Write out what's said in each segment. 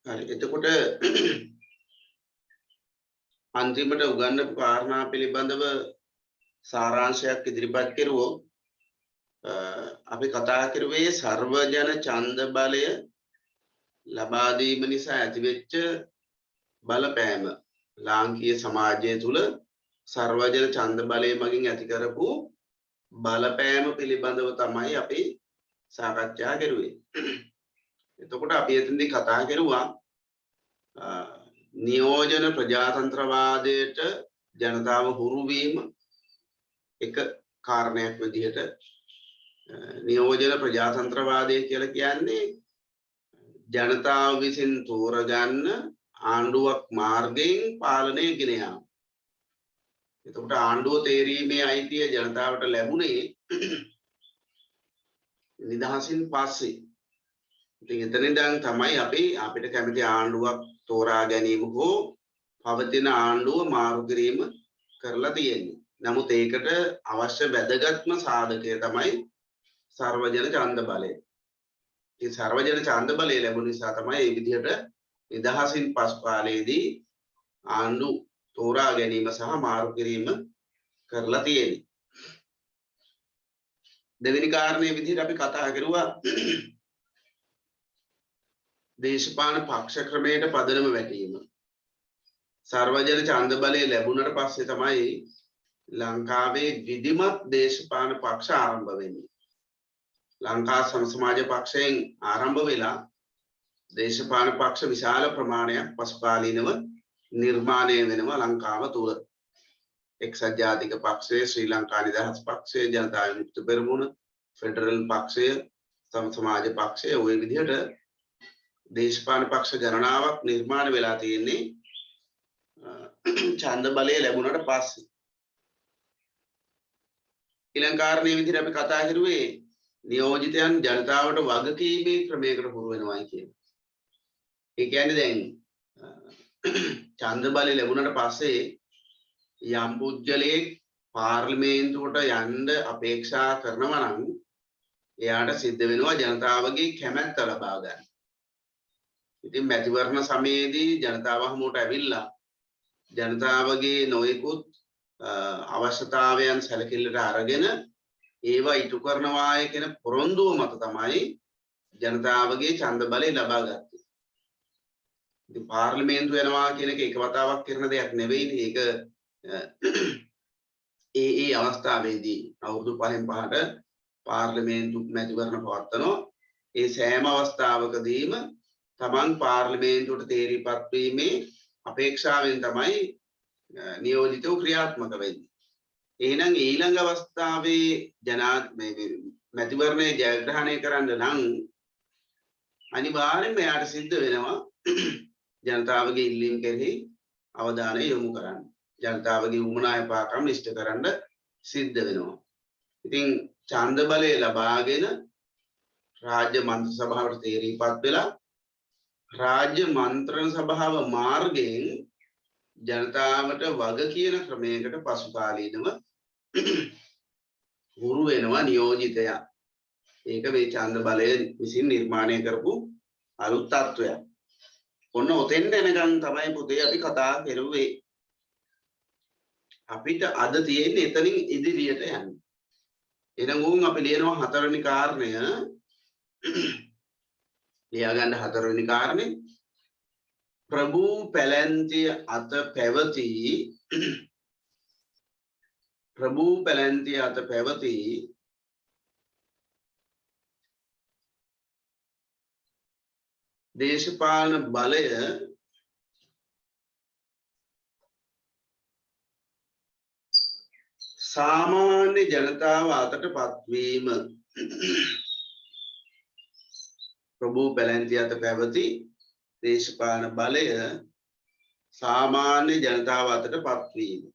හරි. එතකොට අන්තිමට උගන්වපු කාරණා පිළිබඳව සාරාංශයක් ඉදිරිපත් කෙරුවොත් අපි කතා කරුවේ සර්වජන ඡන්ද බලය ලබා දීම නිසා ඇතිවෙච්ච බලපෑම ලාංකීය සමාජය තුළ සර්වජන ඡන්ද බලය මගින් ඇති කරපු බලපෑම පිළිබඳව තමයි අපි සාකච්ඡා කරුවේ. එතකොට අපි එතනදී කතා කරුවා නියෝජන ප්‍රජාතන්ත්‍රවාදයට ජනතාව හුරු වීම එක කාරණයක් විදිහට නියෝජන ප්‍රජාතන්ත්‍රවාදය කියලා කියන්නේ ජනතාව විසින් තෝරගන්න ආණ්ඩුවක් මාර්ගයෙන් පාලනය ගෙන යාම. එතකොට ආණ්ඩුව තේරීමේ අයිතිය ජනතාවට ලැබුණේ නිදහසින් පස්සේ. ඉතින් එතන ඉඳන් තමයි අපිට කැමති ආණ්ඩුවක් තෝරා ගැනීම හෝ පවතින ආණ්ඩුව මාරු කිරීම කරලා තියෙන්නේ. නමුත් ඒකට අවශ්‍ය වැදගත්ම සාධකය තමයි සර්වජන ඡන්ද බලය. මේ සර්වජන ඡන්ද බලය ලැබුණ නිසා තමයි මේ විදිහට නිදහසින් පස් කාලයේදී ආණ්ඩු තෝරා ගැනීම සහ මාරු කිරීම කරලා තියෙන්නේ. දෙවෙනි කාරණේ විදිහට අපි කතා කරුවා දේශපාලන පක්ෂ ක්‍රමයට පදනම වැටීම. සර්වජන ඡන්ද බලය ලැබුණට පස්සේ තමයි ලංකාවේ විධිමත් දේශපාලන පක්ෂ ආරම්භ වෙන්නේ. ලංකා සමාජ පක්ෂයෙන් ආරම්භ වෙලා දේශපාලන පක්ෂ විශාල ප්‍රමාණයක් පසුකාලීනව නිර්මාණය වෙනවා ලංකාව තුළ. එක්සත් ජාතික පක්ෂය, ශ්‍රී ලංකා නිදහස් පක්ෂය, ජනතා විමුක්ති පෙරමුණ, ෆෙඩරල් පක්ෂය, සමාජ පක්ෂය ඔය විදිහට දේශපාලන පක්ෂ ගණනාවක් නිර්මාණය වෙලා තියෙන්නේ ඡන්ද බලය ලැබුණට පස්සේ. ඊළඟ කාරණේ විදිහට අපි කතා කරුවේ නියෝජිතයන් ජනතාවට වගකීමේ ක්‍රමයකට හුරු වෙනවායි කියන. ඒ කියන්නේ දැන් ඡන්ද බලය ලැබුණට පස්සේ යම් පුජ්‍යලයේ පාර්ලිමේන්තුවට යන්න අපේක්ෂා කරනවා නම් එයාට සිද්ධ වෙනවා ජනතාවගේ කැමැත්ත ලබා ගන්න. ඉතින් මැතිවරණ සමයේදී ජනතාව හමුවට ඇවිල්ලා ජනතාවගේ නොයෙකුත් අවශ්‍යතාවයන් සැලකිල්ලට අරගෙන ඒවා ඉටු කරනවාය කියන පොරොන්දුව මත තමයි ජනතාවගේ ඡන්ද බලය ලබා ගත්තේ. ඉතින් පාර්ලිමේන්තුව යනවා කියන එක වතාවක් කරන දෙයක් නෙවෙයි. ඒක ඒ අවස්ථාවේදී අවුරුදු 5න් 5ට පාර්ලිමේන්තු මැතිවරණ පවත්වනවා. ඒ සෑම අවස්ථාවකදීම තමන් පාර්ලිමේන්තුවට තේරීපත් වීමේ අපේක්ෂාවෙන් තමයි නියෝජිතව ක්‍රියාත්මක වෙන්නේ. එහෙනම් ඊළඟ අවස්ථාවේ මැතිවරණය ජයග්‍රහණය කරන්න නම් අනිවාර්යෙන්ම එයාට සිද්ධ වෙනවා ජනතාවගේ ඉල්ලීම් කෙරෙහි අවධානය යොමු කරන්න. ජනතාවගේ උමනා එපාකම් ඉෂ්ට කරන්න සිද්ධ වෙනවා. ඉතින් ඡන්ද බලය ලබාගෙන රාජ්‍ය මන්ත්‍රී සභාවට තේරීපත් වෙලා රාජ්‍ය මන්ත්‍රණ සභාව මාර්ගයෙන් ජනතාවට වග කියන ක්‍රමයකට පසුකාලීනව හුරු වෙනවා නියෝජිතයා. ඒක මේ ඡන්ද බලය විසින් නිර්මාණය කරපු අලුත් තත්වයක්. ඔන්න ඔතෙන්ට එනකන් තමයි පුතේ අපි කතා කරුවේ. අපිට අද තියෙන්නේ එතනින් ඉදිරියට යන්න. එහෙනම් උන් අපි ලියනවා හතරවෙනි කාරණය. ලියා ගන්න හතරවෙනි කාරණේ ප්‍රභූ පැලැන්තිය අත පැවති දේශපාලන බලය සාමාන්‍ය ජනතාව අතට පත්වීම. ප්‍රභූ පැලැන්තිය අත පැවති දේශපාලන බලය සාමාන්‍ය ජනතාව අතට පත්වීම.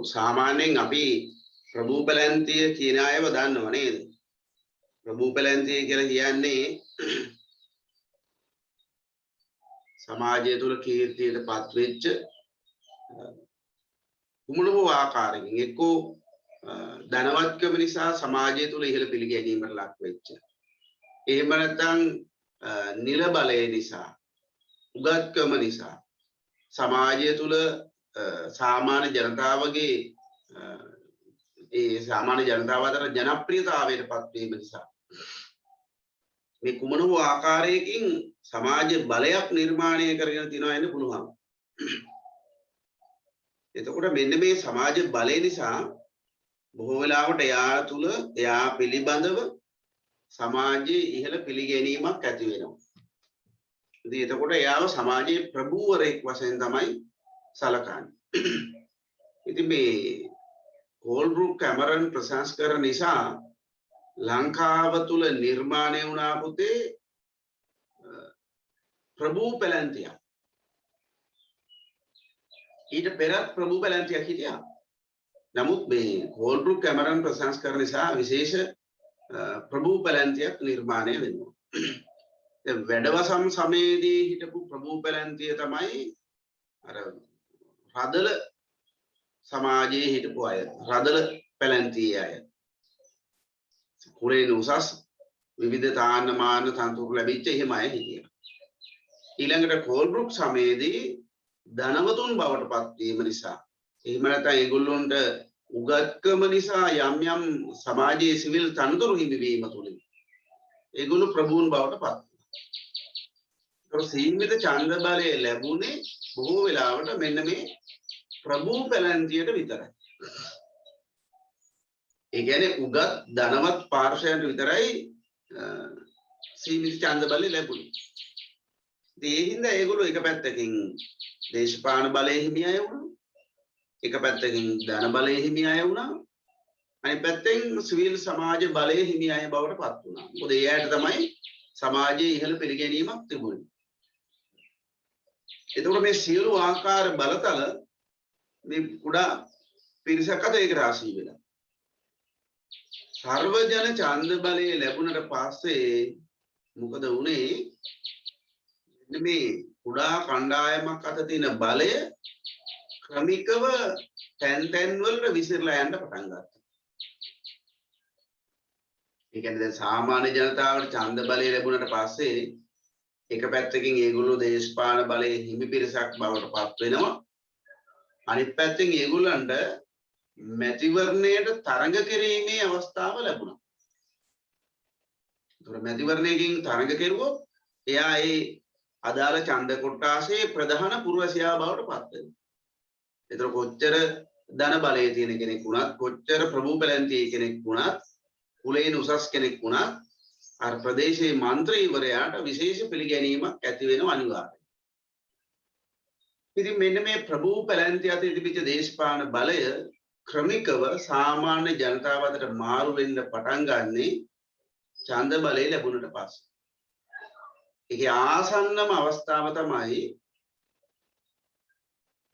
සාමාන්‍යයෙන් අපි ප්‍රභූ පැලැන්තිය කියන අයව දන්නව නේද? ප්‍රභූ පැලැන්තිය කියලා කියන්නේ සමාජය තුළ කීර්තියට පත් වෙච්ච කුමන හෝ ආකාරයකින් එක්කෝ ධනවත්කම නිසා සමාජය තුළ ඉහළ පිළිගැනීමට ලක් වෙච්ච. එහෙම නැත්නම් නිල බලය නිසා, උගත්කම නිසා සමාජය තුළ සාමාන්‍ය ජනතාවගේ ඒ සාමාන්‍ය ජනතාව අතර ජනප්‍රියතාවයට පත් වීම නිසා මේ කුමන වූ ආකාරයකින් සමාජ බලයක් නිර්මාණය කරගෙන තියනවා වෙන්න පුළුවන්. එතකොට මෙන්න මේ සමාජ බලය නිසා බොහෝ වෙලාවට එයා තුල එයා පිළිබඳව සමාජයේ ඉහළ පිළිගැනීමක් ඇති වෙනවා. ඉතින් එතකොට එයාව සමාජයේ ප්‍රභූවරයෙක් වශයෙන් තමයි සලකන්නේ. ඉතින් මේ කෝල්බ්‍රූක් කැමරන් ප්‍රශංසකරන නිසා ලංකාව තුල නිර්මාණය වුණා පුතේ ප්‍රභූ පැලැන්තියක්. ඊට පෙරත් ප්‍රභූ පැලැන්තියක් හිටියා. නමුත් මේ කෝල්බ්‍රූක් කැමරන් ප්‍රශංසකරන නිසා විශේෂ ප්‍රභූ පැලැන්තියක් නිර්මාණය වෙනවා. දැන් වැඩවසම් සමයේදී හිටපු ප්‍රභූ පැලැන්තිය තමයි අර රදල සමාජයේ හිටපු අය. රදල පැලැන්තියේ අය. කුලයෙන් උසස් විවිධ තාන්න මාන තනතුරු ලැබිච්ච එහෙම අය හිටියා. ඊළඟට කෝල්බ්‍රූක් සමයේදී ධනවතුන් බවට පත් වීම නිසා එහෙම නැත්නම් ඒගොල්ලොන්ට උගත්කම නිසා යම් යම් සමාජයේ සිවිල් තනතුරු හිමිවීම තුලින් ඒගොල්ලෝ ප්‍රභූන් බවට පත් වුණා. සීමිත ඡන්ද බලය ලැබුණේ බොහෝ වෙලාවට මෙන්න මේ ප්‍රභූ පැලැන්තියට විතරයි. ඒ කියන්නේ උගත් ධනවත් පාර්ශවයන්ට විතරයි සීමිත ඡන්ද බලය ලැබුණේ. ඒ හින්දා ඒගොල්ලෝ එක පැත්තකින් දේශපාලන බලයේ හිමි අය වුණා. එක පැත්තකින් ධන බලයේ හිමි අය වුණා. අනිත් පැත්තෙන් සිවිල් සමාජ බලයේ හිමි අය බවට පත් වුණා. මොකද ඒ අයට තමයි සමාජයේ ඉහළ පිළිගැනීමක් තිබුණේ. එතකොට මේ සියලු ආකාර බලතල මේ කුඩා පිරිසක් අතර ඒක රාශී වෙලා. සර්වජන ඡන්ද බලය ලැබුණට පස්සේ මොකද වුනේ? මේ කුඩා කණ්ඩායමක් අතර තියෙන බලය ක්‍රමිකව තැන් තැන් වලට විසිරලා යන්න පටන් ගත්තා. ඒ කියන්නේ දැන් සාමාන්‍ය ජනතාවට ඡන්ද බලය ලැබුණට පස්සේ එක පැත්තකින් ඒගොල්ලෝ දේශපාලන බලයේ හිමි පිරිසක් බවට පත් වෙනවා. අනිත් පැත්තෙන් ඒගොල්ලන්ට මැතිවරණයට තරඟ කිරීමේ අවස්ථාව ලැබුණා. ඒතර මැතිවරණයකින් තරඟ කෙරුවොත් එයා ඒ අදාළ ඡන්ද කොටාසේ ප්‍රධාන පුරවැසියා බවට පත් වෙනවා. ඒතර කොච්චර ධන බලයේ තියෙන කෙනෙක් වුණත් කොච්චර ප්‍රභූ පැලැන්තියේ කෙනෙක් වුණත් කුලයෙන් උසස් කෙනෙක් වුණත් අර ප්‍රදේශයේ മന്ത്രിවරයාට විශේෂ පිළිගැනීමක් ඇති වෙනව අනිවාර්යයි. ඉතින් මෙන්න මේ ප්‍රභූ පැලැන්තිය අතර තිබිච්ච දේශපාලන බලය ක්‍රමිකව සාමාන්‍ය ජනතාව අතර මාරු වෙන්න පටන් ගන්නේ ඡන්ද බලය ලැබුණට පස්සේ. ඒකේ ආසන්නම අවස්ථාව තමයි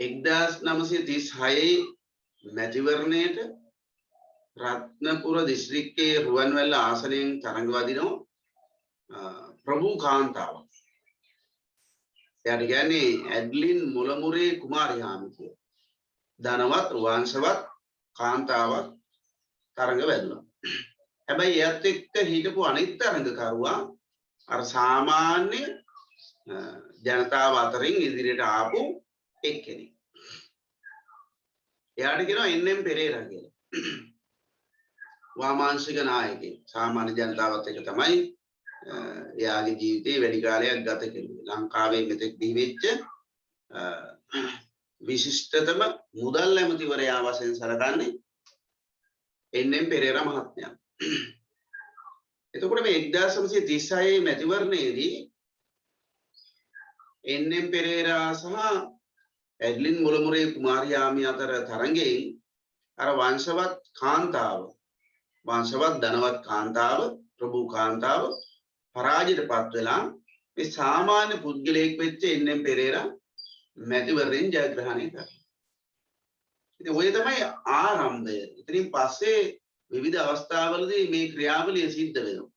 1936 මැතිවරණයට රත්නපුර දිස්ත්‍රික්කයේ රුවන්වැල්ල ආසනයෙන් තරඟ වදිනෝ ප්‍රභූ කාන්තාවක්. එයාට කියන්නේ ඇඩ්ලින් මුලමුරේ කුමාරිහාමි කියලා. ධනවත් වංශවත් කාන්තාවක් තරඟ වැදුණා. හැබැයි එයත් එක්ක හිටපු අනිත් තරඟකරුවා අර සාමාන්‍ය ජනතාව අතරින් ඉදිරියට ආපු එක්කෙනෙක්. එයාට කියනවා එන්.එම්. පෙරේරා කියලා. වාමාංශික නායකයෙක්. සාමාන්‍ය ජනතාවත් එක්ක තමයි එයාගේ ජීවිතේ වැඩි කාලයක් ගත කෙරුවේ. ලංකාවේ මෙතෙක් බිහි වෙච්ච විශිෂ්ටතම මුදල් ඇමතිවරයා වශයෙන් සැලකන්නේ එන්.එම්. පෙරේරා මහත්මයා. එතකොට මේ 1936 මැතිවරණයේදී එන්.එම්. පෙරේරා සහ ඇඩ්ලින් මුලමුරේ කුමාරියාමි අතර තරඟයෙන් අර වංශවත් ධනවත් කාන්තාව ප්‍රභූ කාන්තාව පරාජයටපත් වෙලා මේ සාමාන්‍ය පුද්ගලයෙක් වෙච්ච එන්.එම්. පෙරේරා මැතිවරණයෙන් ජයග්‍රහණය කරනවා. ඉතින් ඔය තමයි ආරම්භය. ඉතින් පස්සේ විවිධ අවස්ථාවලදී මේ ක්‍රියාවලිය සිද්ධ වෙනවා.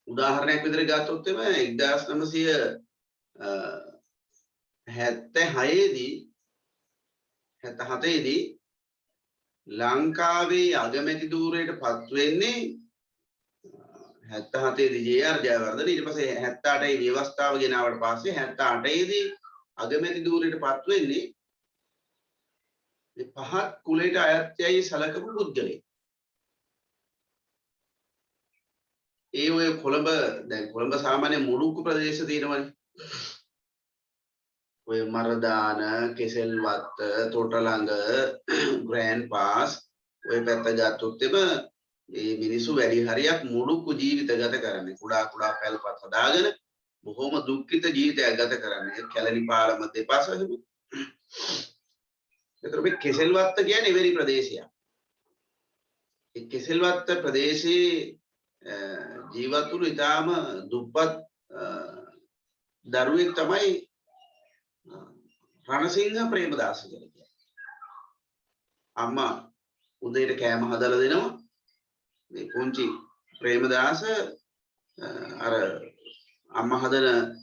උදාහරණයක් විදිහට ගත්තොත් එම 1976 දී 77 දී ලංකාවේ අගමැති ධූරයට පත් වෙන්නේ 77 දී ජේ.ආර්. ජයවර්ධන. ඊට පස්සේ 78 ව්‍යවස්ථාව ගෙනාවට පස්සේ 78 දී අගමැති ධූරයට පත් වෙන්නේ මේ පහත් කුලයට අයත්යයි සලකපු පුද්ගලයෙක්. ඒ ඔය කොළඹ දැන් කොළඹ සාමාන්‍ය මුළුක්කු ප්‍රදේශ තියෙනවනේ. ඔය මරදාන, කෙසෙල්වත්ත, තොටලඟ, ග්‍රෑන්ඩ් පාස් ඔය පැත්ත ගත්තොත් එම මේ මිනිස්සු වැඩි හරියක් මුළුක්කු ජීවිත ගත කරන්නේ. කුඩා කුඩා පැල්පත් හදාගෙන බොහොම දුක්ඛිත ජීවිතයක් ගත කරන්නේ. කැලණි පාලම දෙපස එහෙම. ඒතර මේ කෙසෙල්වත්ත කියන්නේ එවැනි ප්‍රදේශයක්. ඒ කෙසෙල්වත්ත ප්‍රදේශයේ ජීවත් වුණු ඉතාම දුප්පත් දරුවෙක් තමයි රණසිංහ ප්‍රේමදාස කියලා කියන්නේ. අම්මා උදේට කෑම හදලා දෙනවා. මේ පුංචි ප්‍රේමදාස අර අම්මා හදන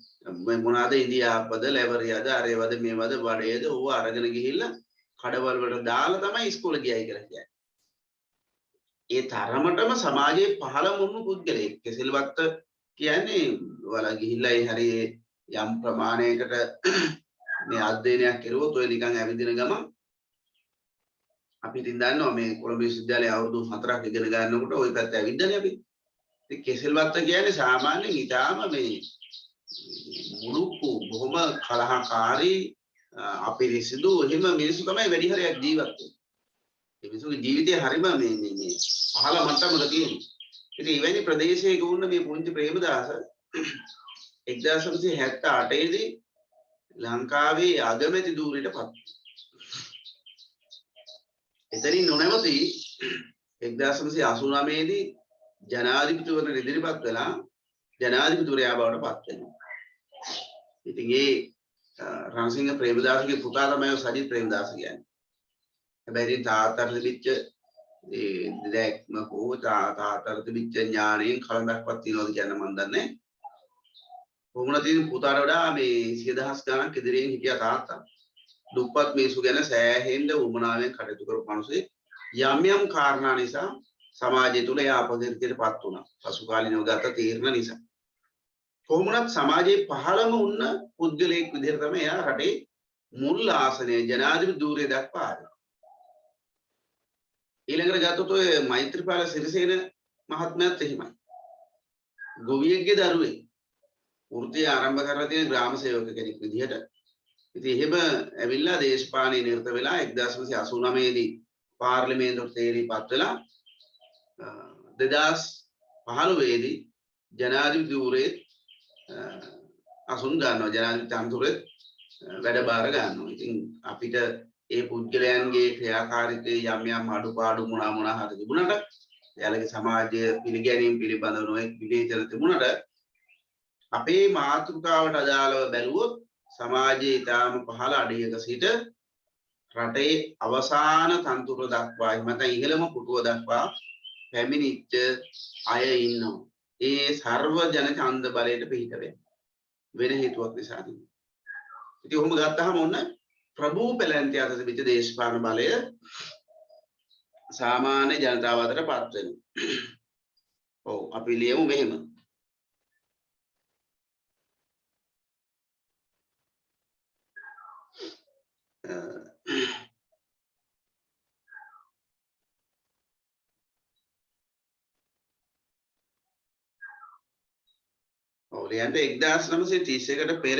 මොනවාද ඉන්දියාප්පද ලැබරියද අරේවද මේවද වඩේද ඕව අරගෙන ගිහිල්ලා කඩවල වලට දාලා තමයි ඉස්කෝලේ ගියයි කියලා කියන්නේ. ඒ තරමටම සමාජයේ පහළ වුණු පුද්ගලයෙක්. කෙසෙල්වත්ත කියන්නේ ඔයාලා ගිහිල්ලා ඒ හරිය යම් ප්‍රමාණයකට මේ අධ්‍යයනයක් කරුවොත් ඔය නිකන් ඇවිදින ගමන් අපි ඉතින් දන්නවා මේ කොළඹ විශ්වවිද්‍යාලයේ අවුරුදු 4ක් ඉගෙන ගන්නකොට ওই පැත්ත ඇවිද්දානේ අපි. ඉතින් කෙසෙල්වත්ත කියන්නේ සාමාන්‍යයෙන් ඊටාම මේ මුළුක්කු බොහොම කලහකාරී අපිරිසිදු එහෙම මිනිස්සු තමයි වැඩි හරියක් ජීවත් වෙන්නේ. ඒ මිනිස්සුගේ ජීවිතය හරිම මේ පහළ මට්ටමක තියෙනවා. ඉතින් එවැනි ප්‍රදේශයක වුණ මේ පුංචි ප්‍රේමදාස 1978 දී ලංකාවේ අගමැති ධූරයට පත් වුණා. එතනින් නොනවති 1989 දී ජනාධිපතිවරණ ඉදිරිපත් වෙලා ජනාධිපතිවරයා බවට පත් වෙනවා. ඉතින් ඒ රණසිංහ ප්‍රේමදාසගේ පුතා තමයි සජිත් ප්‍රේමදාස කියන්නේ. හැබැයි තාත්තට තිබිච්ච ඒ දැක්ම හෝ තාත්තට තිබිච්ච ඥාණයෙන් කලඳක්වත් තියනවද කියන්න මම දන්නේ නැහැ. කොහොමද තියෙන පුතාට වඩා මේ 100,000 ගණන් ඉදිරියෙන් හිටියා තාත්තා. දුප්පත් මිනිස්සු ගැන සෑහෙන්න උමනාවෙන් කටයුතු කරපු මිනිස්සේ යම් යම් කාරණා නිසා සමාජය තුළ එයා අපදිරිතයටපත් වුණා. පසු කාලිනව ගත තීරණ නිසා. කොහොමවත් සමාජයේ පහළම වුණ පුද්ගලයෙක් විදිහට තමයි එයා රටේ මුල් ආසනයේ ජනාධිපති ධූරය දක්වා ආවේ. ඊළඟට ගත්තොත් ඔය මෛත්‍රීපාල සිරිසේන මහත්මයාත් එහෙමයි. ගොවියෙක්ගේ දරුවෙක්. වෘත්තිය ආරම්භ කරලා තියෙන ග්‍රාම සේවක කෙනෙක් විදිහට. ඉතින් එහෙම ඇවිල්ලා දේශපාලනයේ නිරත වෙලා 1989 දී පාර්ලිමේන්තුවට තේරීපත් වෙලා 2015 දී ජනාධිපති ධූරයේ අසුන් ගන්නවා. ජනාධිපති අන්තරේ වැඩ බාර ගන්නවා. ඉතින් අපිට ඒ පුද්ගලයන්ගේ ක්‍රියාකාරීත්වයේ යම් යම් අඩුපාඩු මොනවා හරි තිබුණාට එයාලගේ සමාජය පිළිගැනීම පිළිබඳව නොයෙක් විවේචන තිබුණාට අපේ මාතෘකාවට අදාළව බැලුවොත් සමාජයේ ඊටාම පහළ අඩියක සිට රටේ අවසාන තන්තුර දක්වා එහෙම නැත්නම් ඉහළම පුටුව දක්වා පැමිණිච්ච අය ඉන්නවා. ඒ සර්ව ජන ඡන්ද බලයට පිහිට වෙන හේතුවක් නිසා නෙවෙයි. ඉතින් ඔහොම ගත්තාම ඔන්න ප්‍රභූ පෙළැන්තිය අතර තිබිච්ච දේශපාලන බලය සාමාන්‍ය ජනතාව අතර පත් වෙනවා. ඔව් අපි ලියමු මෙහෙම. ඔව් ලියන්න 1931කට පෙර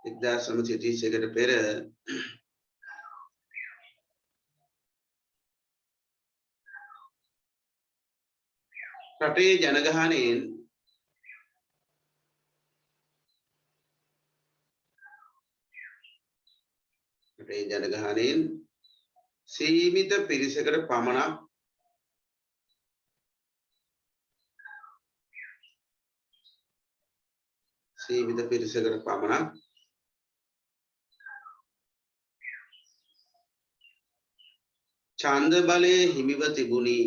1931කට පෙර රටේ ජනගහනයෙන් සීමිත පිරිසකට පමණක් ඡන්ද බලය හිමිව තිබුණි.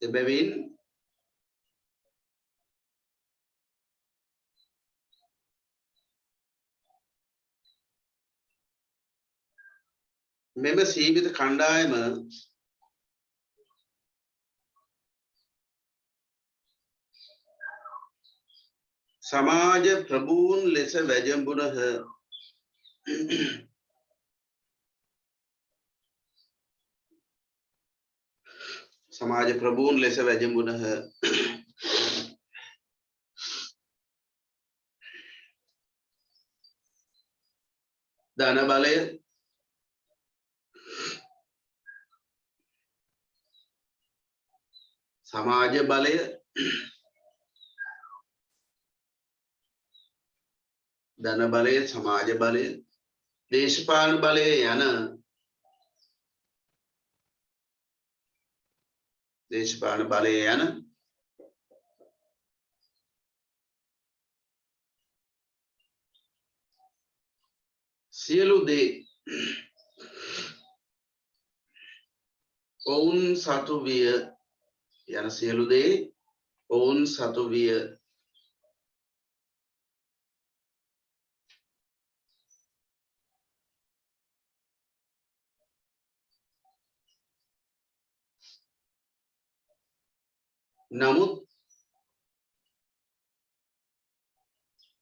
එබැවින් මෙම සීමිත කණ්ඩායම සමාජ ප්‍රභූන් ලෙස වැජඹුණහ. සමාජ ප්‍රභූන් ලෙස වැජඹුණහ. ධන බලය, සමාජ බලය, ධන බලය, සමාජ බලය, දේශපාලන බලය යන සියලු දේ ඔවුන් සතු විය යන සියලු දේ ඔවුන් සතු විය. නමුත්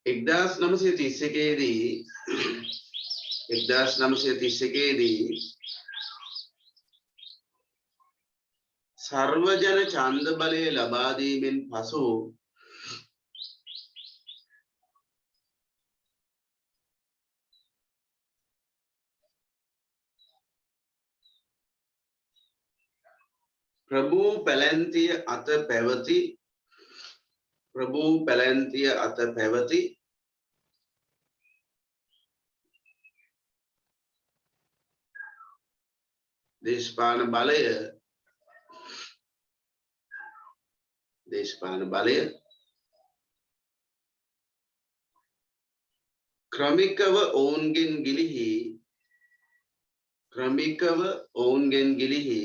1931 දී සර්වජන ඡන්ද බලය ලබා දීමෙන් පසු ප්‍රභූ පැලැන්තිය අත පැවති දේශපාලන බලය ක්‍රමිකව ඔවුන්ගෙන් ගිලිහි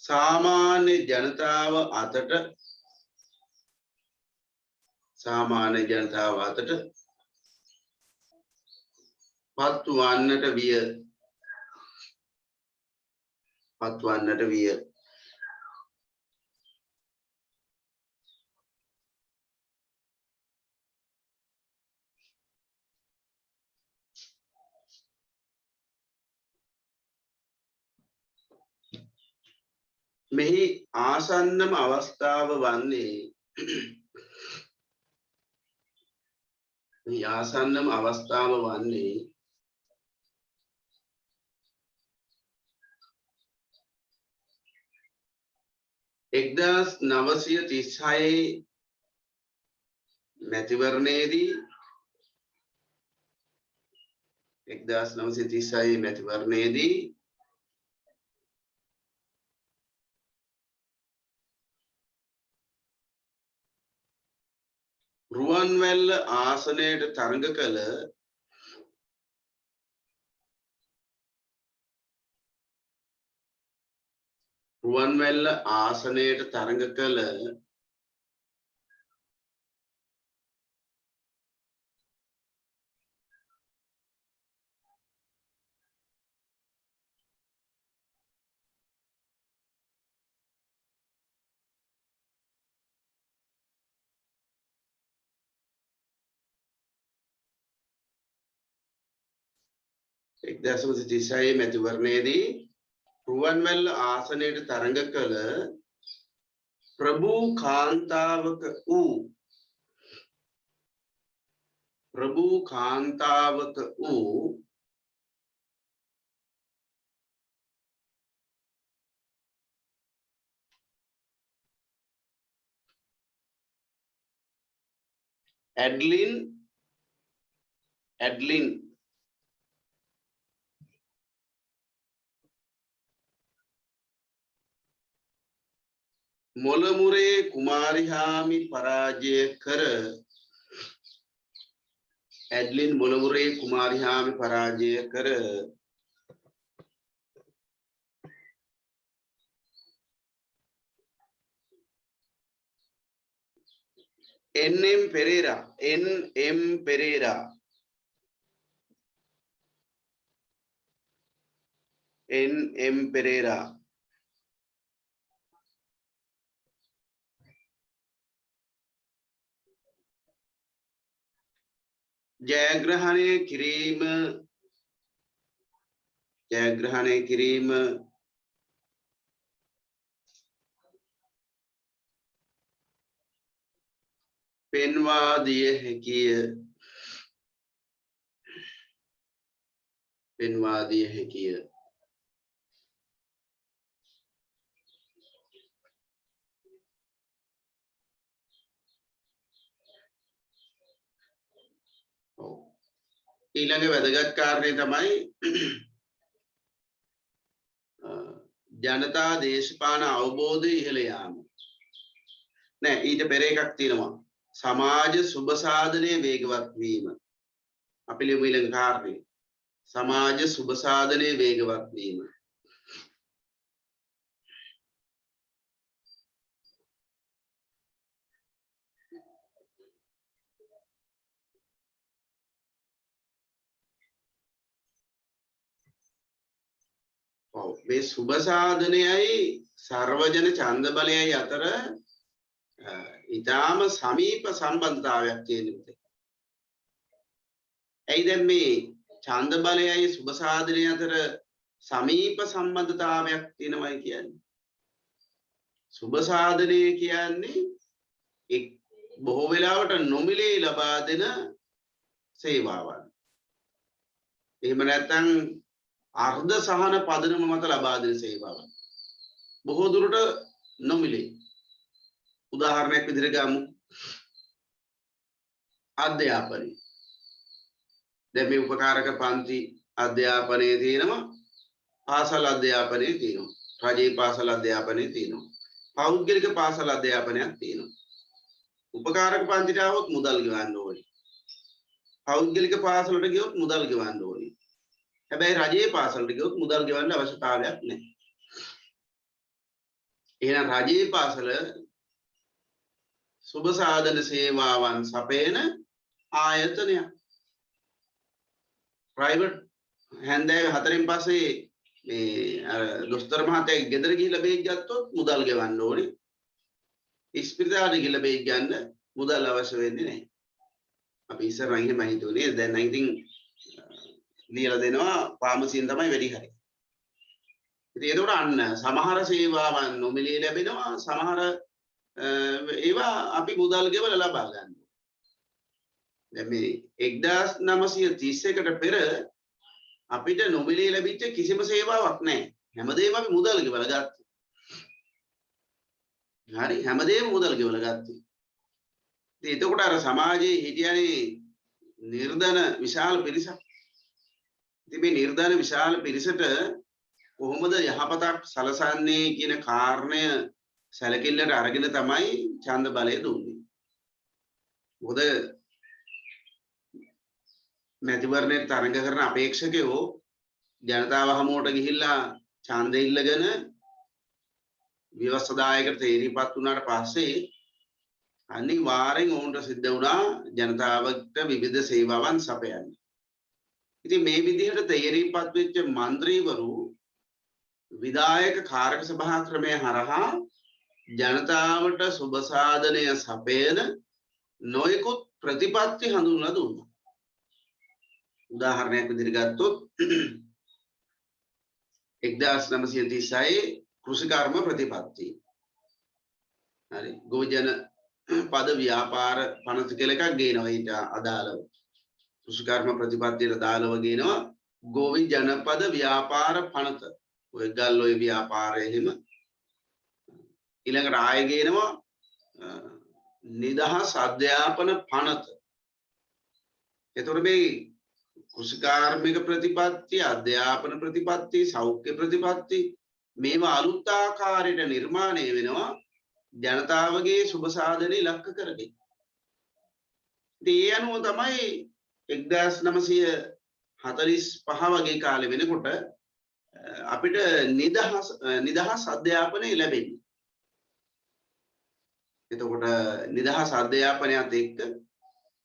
සාමාන්‍ය ජනතාව අතට පත්වන්නට විය. මෙහි ආසන්නම අවස්ථාව වන්නේ එක්දාස් 936 මැතිවරණයේදී රුවන්වැල්ල ආසනයට තරඟ කළ ප්‍රභූ කාන්තාවක වූ ඇඩ්ලින් මොලමුරේ කුමාරිහාමි පරාජය කර ඇඩ්ලින් මොලවුරේ කුමාරිහාමි පරාජය කර NM Pereira ජයග්‍රහණය කිරීම පෙන්වා දිය හැකිය ඊළඟ වැදගත් කාරණය තමයි ජනතා දේශපාලන අවබෝධය ඉහළ යාම. නෑ ඊට පෙර එකක් තියෙනවා. සමාජ සුබ සාධනය වේගවත් වීම. අපි ලියමු ඊළඟ කාරණය. සමාජ සුබ සාධනය වේගවත් වීම. මේ සුබ සාධනයයි සර්වජන ඡන්ද බලයයි අතර ඊටාම සමීප සම්බන්ධතාවයක් තියෙනවා. ඇයි දැන් මේ ඡන්ද බලයයි සුබ සාධනය අතර සමීප සම්බන්ධතාවයක් තියෙනවයි කියන්නේ? සුබ සාධනය කියන්නේ බොහෝ වෙලාවට නොමිලේ ලබා දෙන සේවාවන්. එහෙම නැත්නම් අර්ධ සහන පදනම මත ලබා දෙන සේවාවන්. බොහෝ දුරට නොමිලේ. උදාහරණයක් විදිහට ගමු. අධ්‍යාපනය. දැන් මේ උපකාරක පන්ති අධ්‍යාපනයේ තියෙනවා. පාසල් අධ්‍යාපනයේ තියෙනවා. රජයේ පාසල් අධ්‍යාපනයේ තියෙනවා. පෞද්ගලික පාසල් අධ්‍යාපනයක් තියෙනවා. උපකාරක පන්තිට આવොත් මුදල් ගෙවන්න ඕනේ. පෞද්ගලික පාසලට ගියොත් මුදල් ගෙවන්න ඕනේ. හැබැයි රජයේ පාසලට ගියොත් මුදල් ගෙවන්න අවශ්‍යතාවයක් නැහැ. එහෙනම් රජයේ පාසල සුබ සාධන සේවාවන් සපයන ආයතනයක්. ප්‍රයිවට් හැන්දෑවේ 4න් පස්සේ මේ දොස්තර මහත්තයා ගෙදර ගිහිල්ලා බේත් ගත්තොත් මුදල් ගෙවන්න ඕනේ. ඉස්පිරිතාලෙ ගිහිල්ලා බේත් ගන්න මුදල් අවශ්‍ය වෙන්නේ නැහැ. අපි ඉස්සරහින් එහෙම හිතුවේ නේද? දැන් නම් ඉතින් දීලා දෙනවා ෆාමසියෙන් තමයි වැඩි හරි. ඉතින් ඒකට අන්න සමහර සේවාවන් නොමිලේ ලැබෙනවා. සමහර ඒවා අපි මුදල් ගෙවලා ලබා ගන්නවා. දැන් මේ 1931කට පෙර අපිට නොමිලේ ලැබිච්ච කිසිම සේවාවක් නැහැ. හැමදේම අපි මුදල් ගෙවලා ගත්තා. හරි හැමදේම මුදල් ගෙවලා ගත්තා. ඉතින් එතකොට අර සමාජයේ හිටියනේ නිර්ධන විශාල පිරිසක්. ඉතින් මේ නිර්ධන විශාල පිරිසට කොහොමද යහපතක් සලසන්නේ කියන කාරණය සැලකිල්ලට අරගෙන තමයි ඡන්ද බලය දුන්නේ. මොකද මැතිවරණයට තරඟ කරන අපේක්ෂකයෝ ජනතාව හමුවට ගිහිල්ලා ඡන්ද ඉල්ලගෙන ව්‍යවස්ථාදායකට තේරීපත් වුණාට පස්සේ අනිවාර්යෙන් ඔවුන්ට සිද්ධ වුණා ජනතාවට විවිධ සේවාවන් සපයන්න. ඉතින් මේ විදිහට තේරීපත් වෙච්ච മന്ത്രിවරු විධායක කාර්ය සභා ක්‍රමය හරහා ජනතාවට සුබ සාධනය සපයන නොයෙකුත් ප්‍රතිපත්ති හඳුන්වලා දුන්නා. උදාහරණයක් විදිහට ගත්තොත් 1936 කෘෂිකර්ම ප්‍රතිපත්ති. හරි ගෝජන පද ව්‍යාපාර පනත කියලා එකක් ගේනවා ඊට අදාළව. කෘෂිකර්ම ප්‍රතිපත්තියට අදාළව ගේනවා ගෝවි ජනපද ව්‍යාපාර පනත. ඔය ගල් ඔය ව්‍යාපාරය එහෙම ඊළඟට ආයෙ ගේනවා නිදහස් අධ්‍යාපන පනත. එතකොට මේ කෘෂිකාර්මික ප්‍රතිපත්ති, අධ්‍යාපන ප්‍රතිපත්ති, සෞඛ්‍ය ප්‍රතිපත්ති මේවා අලුත් ආකාරයට නිර්මාණය වෙනවා ජනතාවගේ සුබ සාධන ඉලක්ක කරගෙන. ඒ අනුව තමයි 1945 වගේ කාලෙ වෙනකොට අපිට නිදහස් අධ්‍යාපනය ලැබෙන්නේ. එතකොට නිදහස් අධ්‍යාපනයත් එක්ක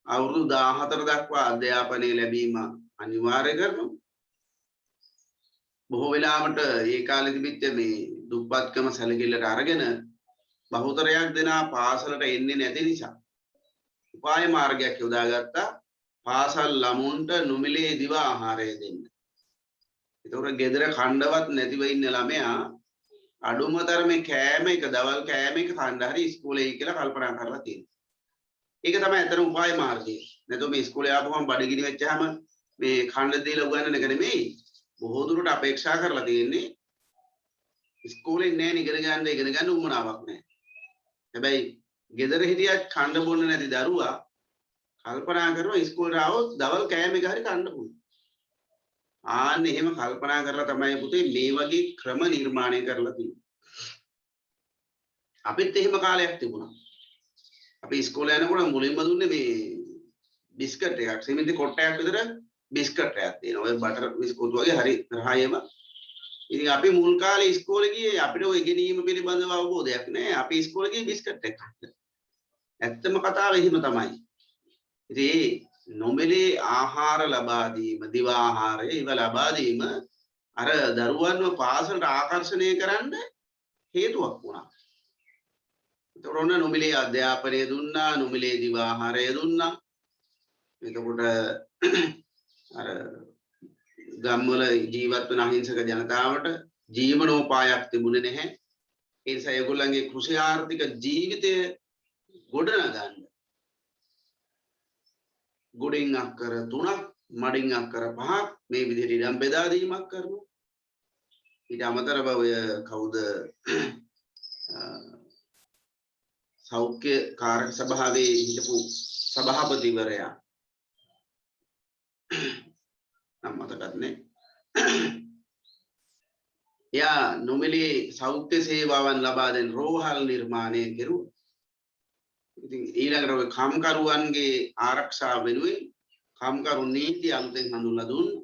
අවුරුදු 14 දක්වා අධ්‍යාපනය ලැබීම අනිවාර්ය කරනවා. බොහෝ වෙලාවට ඒ කාලේ තිබිච්ච මේ දුප්පත්කම සැලකිල්ලට අරගෙන බහුතරයක් දෙනා පාසලට එන්නේ නැති නිසා උපාය මාර්ගයක් යොදාගත්තා. පාසල් ළමුන්ට නොමිලේ දිවා ආහාරය දෙන්න. ඒතකොට ගෙදර කණ්ඩවත් නැතිව ඉන්න ළමයා අඩුම තරමේ කෑම එක දවල් කෑම එක කන්න හරි ඉස්කෝලේ කියලා කල්පනා කරලා තියෙනවා. ඒක තමයි අතන උපාය මාර්ගය. නැත්නම් මේ ඉස්කෝලේ ආපුවම බඩගිනි වෙච්චාම මේ කන්න දීලා උගන්නන එක නෙමෙයි. බොහෝ දුරට අපේක්ෂා කරලා තියෙන්නේ ඉස්කෝලේ නෑ ඉගෙන ගන්න උවමනාවක් නෑ. හැබැයි ගෙදර හිටියත් කන්න බොන්න නැති දරුවා කල්පනා කරනවා ඉස්කෝලේ ආවොත් දවල් කෑම එක හරි කන්න පුළුවන්. ආන්න එහෙම කල්පනා කරලා තමයි පුතේ මේ වගේ ක්‍රම නිර්මාණය කරලා තියෙන්නේ. අපිත් එහෙම කාලයක් තිබුණා. අපි ඉස්කෝලේ යනකොට මුලින්ම දුන්නේ මේ බිස්කට් එකක්. සීමිත කොටයක් විතර බිස්කට් එකක් තියෙනවා. ඔය බටර් බිස්කුට් වගේ හරි රහයම. ඉතින් අපි මුල් කාලේ ඉස්කෝලේ ගියේ අපිට ඔය ඉගෙනීම පිළිබඳව අවබෝධයක් නැහැ. අපි ඉස්කෝලේ ගියේ බිස්කට් එකක් ගන්න. ඇත්තම කතාව එහෙම තමයි. ඉතින් නොමිලේ ආහාර ලබා දීම, දිවා ආහාරය ඒව ලබා දීම අර දරුවන්ව පාසලට ආකර්ෂණය කරන්න හේතුවක් වුණා. ඒතකොට නොමිලේ අධ්‍යාපනය දුන්නා, නොමිලේ දිවා ආහාරය දුන්නා. එතකොට අර ගම්වල ජීවත් වන අහිංසක ජනතාවට ජීවනෝපායක් තිබුණේ නැහැ. ඒ නිසා ඒගොල්ලන්ගේ කෘෂි ආර්ථික ජීවිතය ගොඩනගන්න ගොඩින් අක්කර 3ක් මඩින් අක්කර 5ක් මේ විදිහට ඉඩම් බෙදා දීමක් කරනවා. ඊට අමතරව ඔය කවුද සෞඛ්‍ය කාර්ය සභාවේ හිටපු සභාපතිවරයා නම් මතකත් නෑ. එයා නොමිලේ සෞඛ්‍ය සේවාවන් ලබා දෙන රෝහල් නිර්මාණය කෙරුවා. ඉතින් ඊළඟට ඔය කම්කරුවන්ගේ ආරක්ෂාව වෙනුවෙන් කම්කරු නීති අලුතෙන් හඳුන්වලා දුන්නා.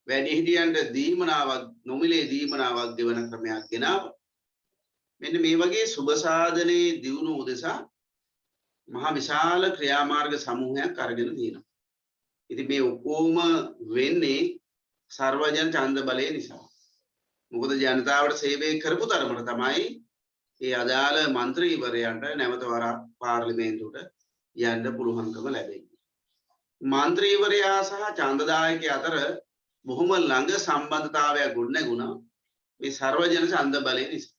වැඩිහිටියන්ට දීමනාවක් නොමිලේ දීමනාවක් දෙවන ක්‍රමයක් ගෙනාවා. මෙන්න මේ වගේ සුබ සාධනයේ දියුණුව උදෙසා මහා විශාල ක්‍රියාමාර්ග සමූහයක් අරගෙන තියෙනවා. ඉතින් මේ ඔක්කොම වෙන්නේ සර්වජන ඡන්ද බලය නිසා. මොකද ජනතාවට සේවය කරපු තරමට තමයි ඒ අදාළ മന്ത്രിවරයන්ට නැවත වරක් පාර්ලිමේන්තුවට යන්න පුළුවන්කම ලැබෙන්නේ. മന്ത്രിවරයා සහ ඡන්දදායකයා අතර බොහොම ළඟ සම්බන්ධතාවයක් ගොඩනැගුණා මේ සර්වජන ඡන්ද බලය නිසා.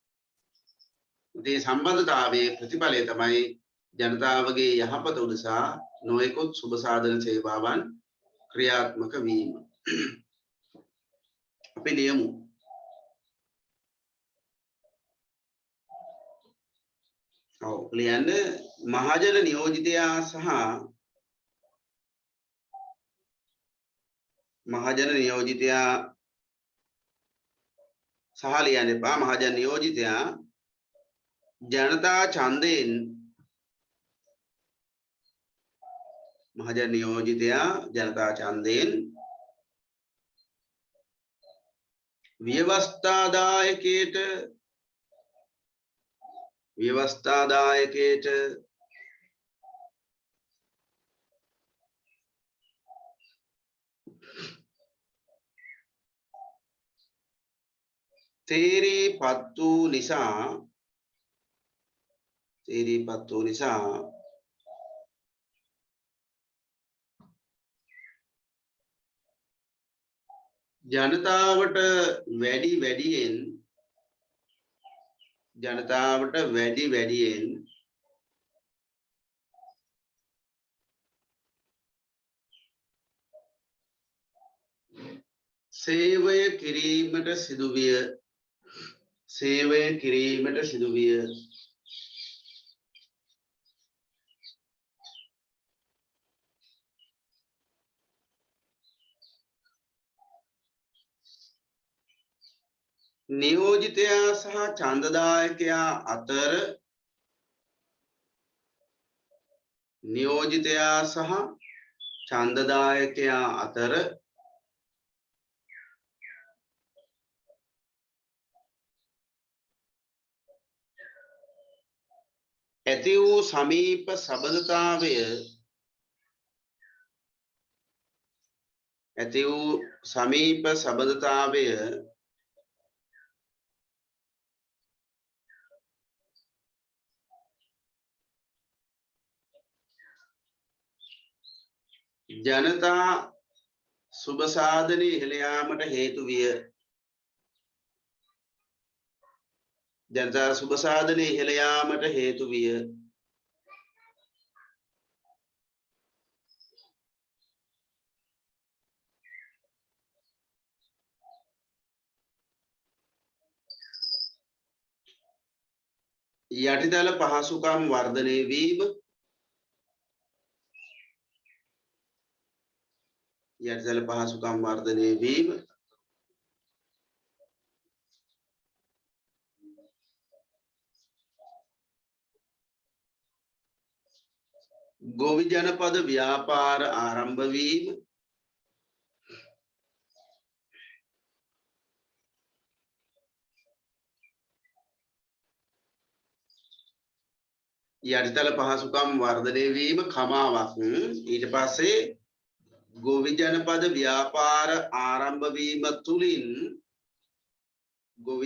මේ සම්බන්ධතාවයේ ප්‍රතිඵලය තමයි ජනතාවගේ යහපත උදෙසා නොයෙකුත් සුබ සාධන සේවාවන් ක්‍රියාත්මක වීම. අපි ලියමු. ඔව් ලියන්න මහජන නියෝජිතයා සහ ලියන්න එපා. මහජන නියෝජිතයා ජනතා ඡන්දයෙන් ව්‍යවස්ථාදායකයට තේරීපත් වූ නිසා ජනතාවට වැඩි වැඩියෙන් සේවය කිරීමට සිදුවිය. නියෝජිතයා සහ ඡන්දදායකයා අතර ඡන්දදායකයා අතර ඇති වූ සමීප සබඳතාවය ජනතා සුබ සාධනයේ ඉහළ යාමට හේතු විය. ජනතා සුබ සාධනයේ ඉහළ යාමට හේතු විය. යටිතල පහසුකම් වර්ධනය වීම ගොවි ජනපද ව්‍යාපාර ආරම්භ වීම යටිතල පහසුකම් වර්ධනය වීම කමාවක්. ඊට පස්සේ ගොවි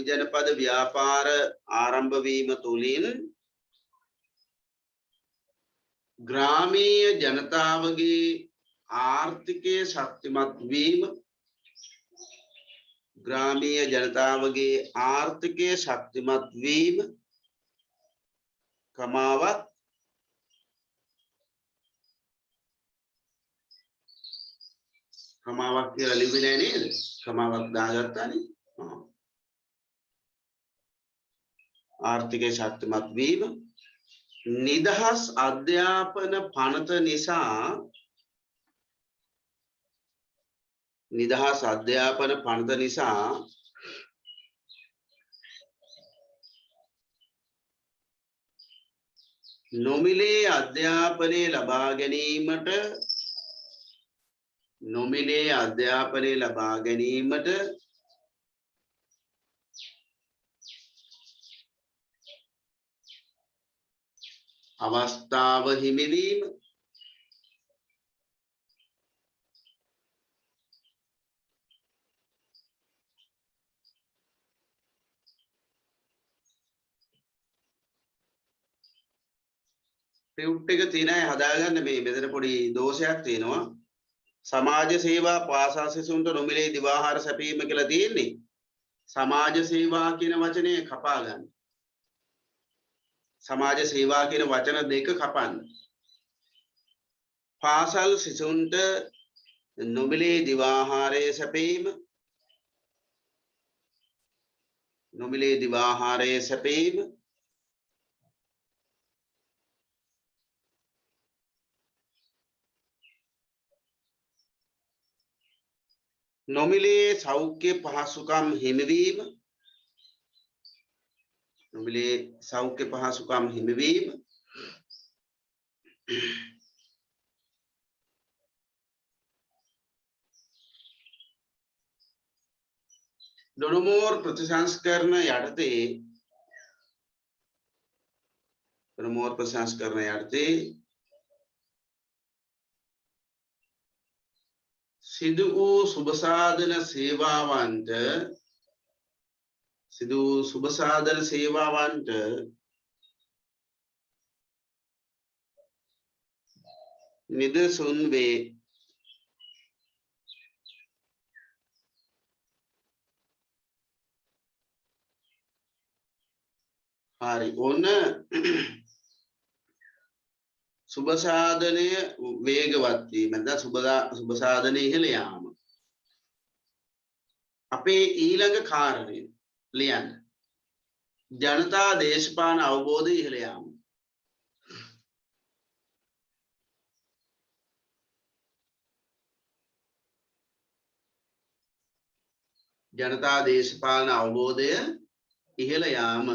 ජනපද ව්‍යාපාර ආරම්භ වීම තුලින් ග්‍රාමීය ජනතාවගේ ආර්ථිකය ශක්තිමත් වීම කමාවක් කියලා ලිව්වේ නෑ නේද? කමාවක් දාගත්තානේ. ආර්ථිකය ශක්තිමත් වීම නිදහස් අධ්‍යාපන පනත නිසා නොමිලේ අධ්‍යාපනය ලබා ගැනීමට අවස්ථාව හිමිවීම ටියුට් එක තියෙන අය හදාගන්න. මෙතන පොඩි දෝෂයක් තියෙනවා. සමාජ සේවා පාසල් සිසුන්ට නොමිලේ දිවාහාර සැපීම කියලා තියෙන්නේ. සමාජ සේවා කියන වචනේ කපා ගන්න. සමාජ සේවා කියන වචන දෙක කපන්න. පාසල් සිසුන්ට නොමිලේ දිවාහාරය සැපීම නොමිලේ සෞඛ්‍ය පහසුකම් හිමිවීම ඩොනමෝර් ප්‍රතිසංස්කරණ යටතේ සිදු වූ සුබසාධන සේවාවන්ට නිදසුන් වේ. හරි. ඔන්න සුබසාධනය වේගවත් වීම නැත්නම් සුබසාධනය ඉහළ යාම. අපේ ඊළඟ කාරණය ලියන්න. ජනතා දේශපාලන අවබෝධය ඉහළ යාම. ජනතා දේශපාලන අවබෝධය ඉහළ යාම.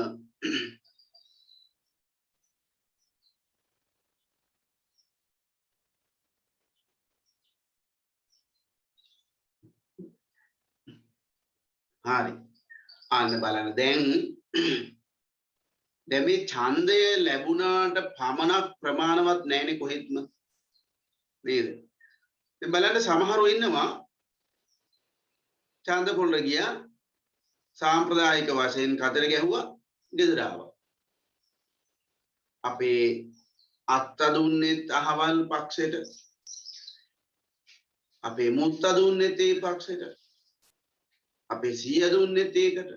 හරි. අන්න බලන්න දැන් මේ ඡන්දය ලැබුණාට පමණක් ප්‍රමාණවත් නැහැනේ කොහෙත්ම නේද? දැන් බලන්න සමහරව ඉන්නවා ඡන්ද පොළ ගියා සාම්ප්‍රදායික වශයෙන් කතර ගැහුවා ගෙදර ආවා. අපේ අත්ත දුන්නෙත් අහවල් පක්ෂයට අපේ මුත්ත දුන්නෙත් ඒ පක්ෂයට අපේ සීයා දුන්නෙත් ඒකට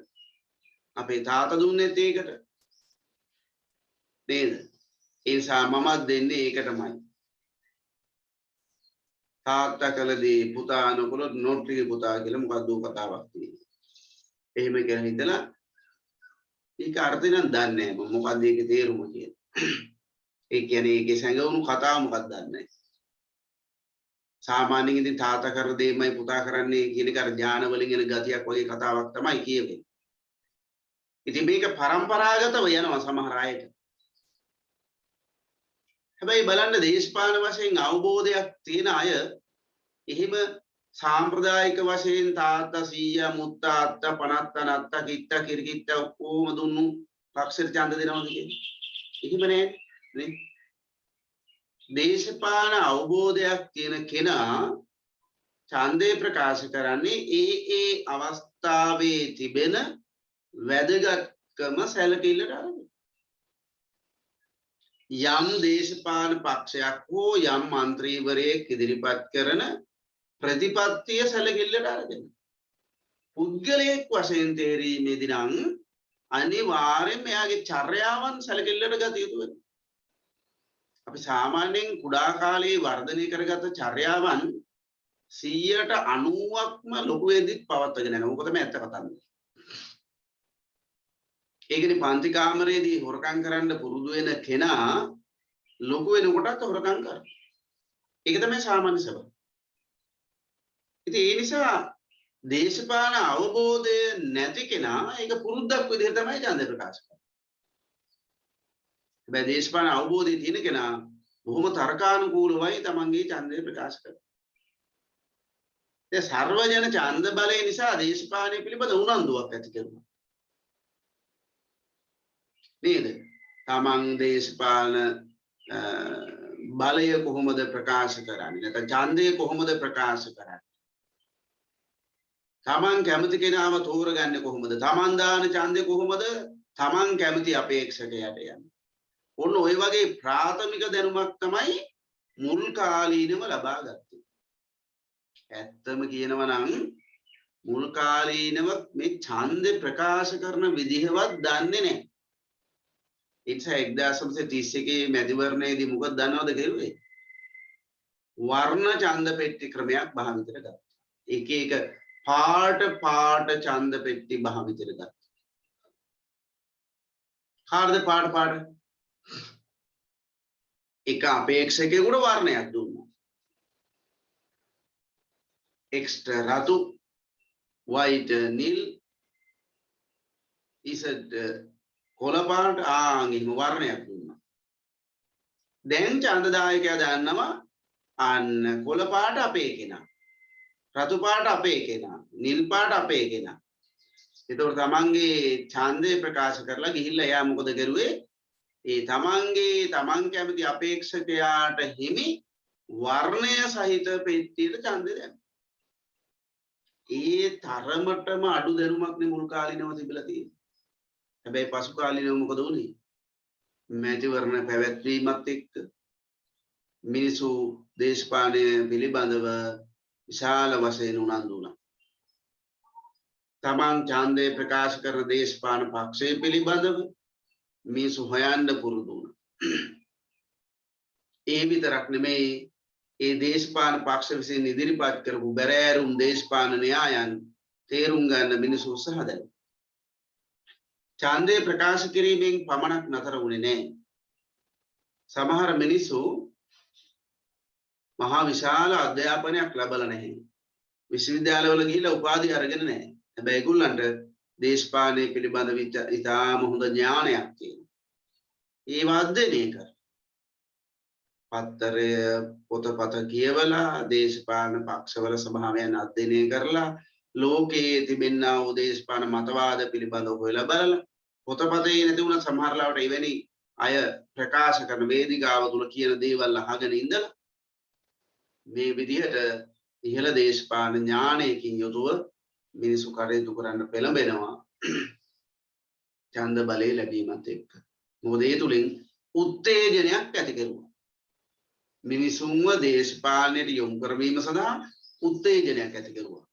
අපේ තාත්තා දුන්නෙත් ඒකට නේද? ඒ නිසා මමත් දෙන්නේ ඒකටමයි. තාත්තා කළදී පුතා නොකළොත් නොට්ටි පුතා කියලා මොකද්ද කතාවක් තියෙන්නේ. එහෙම කියලා හිතලා ඒක අර්ථය නම් දන්නේ නැහැ. මොකද්ද ඒකේ තේරුම කියලා. ඒ කියන්නේ ඒකේ සංගවුණු කතාව මොකක්ද දන්නේ නැහැ. සාමාන්‍යයෙන් ඉතින් තාත්තා කර දෙයමයි පුතා කරන්නේ කියන එක අර ඥාන වලින් එන ගතියක් වගේ කතාවක් තමයි කියවෙන්නේ. ඉතින් මේක පරම්පරාගතව යනවා සමහර අයට. හැබැයි බලන්න දේශපාලන වශයෙන් අවබෝධයක් තියෙන අය එහෙම සාම්ප්‍රදායික වශයෙන් තාත්තා සීයා මුත්තා අත්තා පනත්තා නත්තා කිත්තා කිරිකිත්තා ඔක්කොම දුන්නු පක්ෂයට ඡන්ද දෙනවා කියන්නේ. එහෙම නෑ නේ. දේශපාලන අවබෝධයක් තියෙන කෙනා ඡන්දේ ප්‍රකාශ කරන්නේ ඒ අවස්ථාවේ තිබෙන වැදගත්කම සැලකිල්ලට අරගෙන. යම් දේශපාලන පක්ෂයක් හෝ යම් മന്ത്രിවරයෙක් ඉදිරිපත් කරන ප්‍රතිපත්තිය සැලකිල්ලට අරගෙන පුද්ගලයෙක් වශයෙන් තේරීමේදී නම් අනිවාර්යයෙන්ම එයාගේ චර්යාවන් සැලකිල්ලට ගත යුතු වෙනවා. අපි සාමාන්‍යයෙන් කුඩා කාලේ වර්ධනය කරගත චර්යාවන් 90%ක්ම ලොකු වෙද්දිත් පවත්වාගෙන යනවා. මොකද මේ ඇත්ත කතාව. ඒකනේ පන්ති කාමරේදී හොරකම් කරන්න පුරුදු වෙන කෙනා ලොකු වෙනකොටත් හොරකම් කරනවා. ඒක තමයි සාමාන්‍ය ස්වභාවය. ඉතින් ඒ නිසා දේශපාලන අවබෝධය නැති කෙනා ඒක පුරුද්දක් විදිහට තමයි ඡන්ද ප්‍රකාශ කරන්නේ. හැබැයි දේශපාලන අවබෝධය තියෙන කෙනා බොහොම තර්කානුකූලවයි තමන්ගේ ඡන්දය ප්‍රකාශ කරන්නේ. ඒ සර්වජන ඡන්ද බලය නිසා දේශපාලනය පිළිබඳ උනන්දුවක් ඇති කරනවා. නේද? තමන් දේශපාලන බලය කොහොමද ප්‍රකාශ කරන්නේ? නැත්නම් ඡන්දය කොහොමද ප්‍රකාශ කරන්නේ? තමන් කැමති කෙනාව තෝරගන්නේ කොහොමද? තමන් දාන ඡන්දය කොහොමද තමන් කැමති අපේක්ෂකයට යන්නේ? ඔන්න ඔය වගේ ප්‍රාථමික දැනුමක් තමයි මුල් කාලීනව ලබා ගත්තේ. ඇත්තම කියනවා නම් මුල් කාලීනව මේ ඡන්දේ ප්‍රකාශ කරන විදිහවත් දන්නේ නැහැ. ඉතින් 1931 මැතිවරණයේදී මොකද දන්නවද කෙරුවේ? වර්ණ ඡන්ද පෙට්ටි ක්‍රමයක් භාවිතයට ගත්තා. එක එක පාට ඡන්ද පෙට්ටි භාවිතයට ගත්තා. කාටද පාට? එක අපේක්ෂකයෙකුට වර්ණයක් දුන්නා. එක්ස්ට්‍රා රතු, white නිල්, ඉසඩ් කොළ පාට ආන්ගිම වර්ණයක් දුන්නා. දැන් ඡන්දදායකයා දන්නවා අන්න කොළ පාට අපේ කෙනා. රතු පාට අපේ කෙනා. නිල් පාට අපේ කෙනා. ඒතකොට තමන්ගේ ඡන්දය ප්‍රකාශ කරලා ගිහිල්ලා එයා මොකද කරුවේ? ඒ තමන් කැමති අපේක්ෂකයාට හිමි වර්ණය සහිත පෙට්ටියට ඡන්දය දැම්මා. ඒ තරමටම අඩු දැනුමක් නේ මුල් කාලිනව තිබිලා තියෙන්නේ. හැබැයි පසු කාලිනව මොකද වුනේ? මැතිවරණ පැවැත්වීමත් එක්ක මිනිසු දේශපාලනය පිළිබඳව විශාල වශයෙන් උනන්දු වුණා. තමන් ඡන්දය ප්‍රකාශ කරන දේශපාලන පක්ෂය පිළිබඳව මිනිසු හොයන්න පුරුදු වුණා. ඒ විතරක් නෙමෙයි ඒ දේශපාලන පක්ෂ විසින් ඉදිරිපත් කරපු බැරෑරුම් දේශපාලන න්‍යායන් තේරුම් ගන්න මිනිසු උත්සාහ දැරුවා. ඡන්දය ප්‍රකාශ කිරීමෙන් පමණක් නතර වුණේ නැහැ. සමහර මිනිසු මහා විශාල අධ්‍යාපනයක් ලැබලා නැහැ. විශ්වවිද්‍යාලවල ගිහිල්ලා උපාධි අරගෙන නැහැ. හැබැයි ඒගොල්ලන්ට දේශපාලනය පිළිබඳව ඉතාම හොඳ ඥානයක් තියෙනවා. ඒ අධ්‍යයනය කර පත්තරය පොතපත කියවලා දේශපාලන පක්ෂවල ස්වභාවයන් අධ්‍යයනය කරලා ලෝකයේ තිබෙනා වූ දේශපාලන මතවාද පිළිබඳව හොයලා බලලා පොතපතේ නැති වුණ සමහර ලාවට එවැනි අය ප්‍රකාශ කරන වේදිකාව තුල කියන දේවල් අහගෙන ඉඳලා මේ විදිහට ඉහළ දේශපාලන ඥානයකින් යුතුව මිනිසු කටයුතු කරන්න පෙළඹෙනවා ඡන්ද බලය ලැබීමත් එක්ක. මොකද ඒ තුලින් උත්තේජනයක් ඇති කෙරුවා. මිනිසුන්ව දේශපාලනයට යොමු කරවීම සඳහා උත්තේජනයක් ඇති කෙරුවා.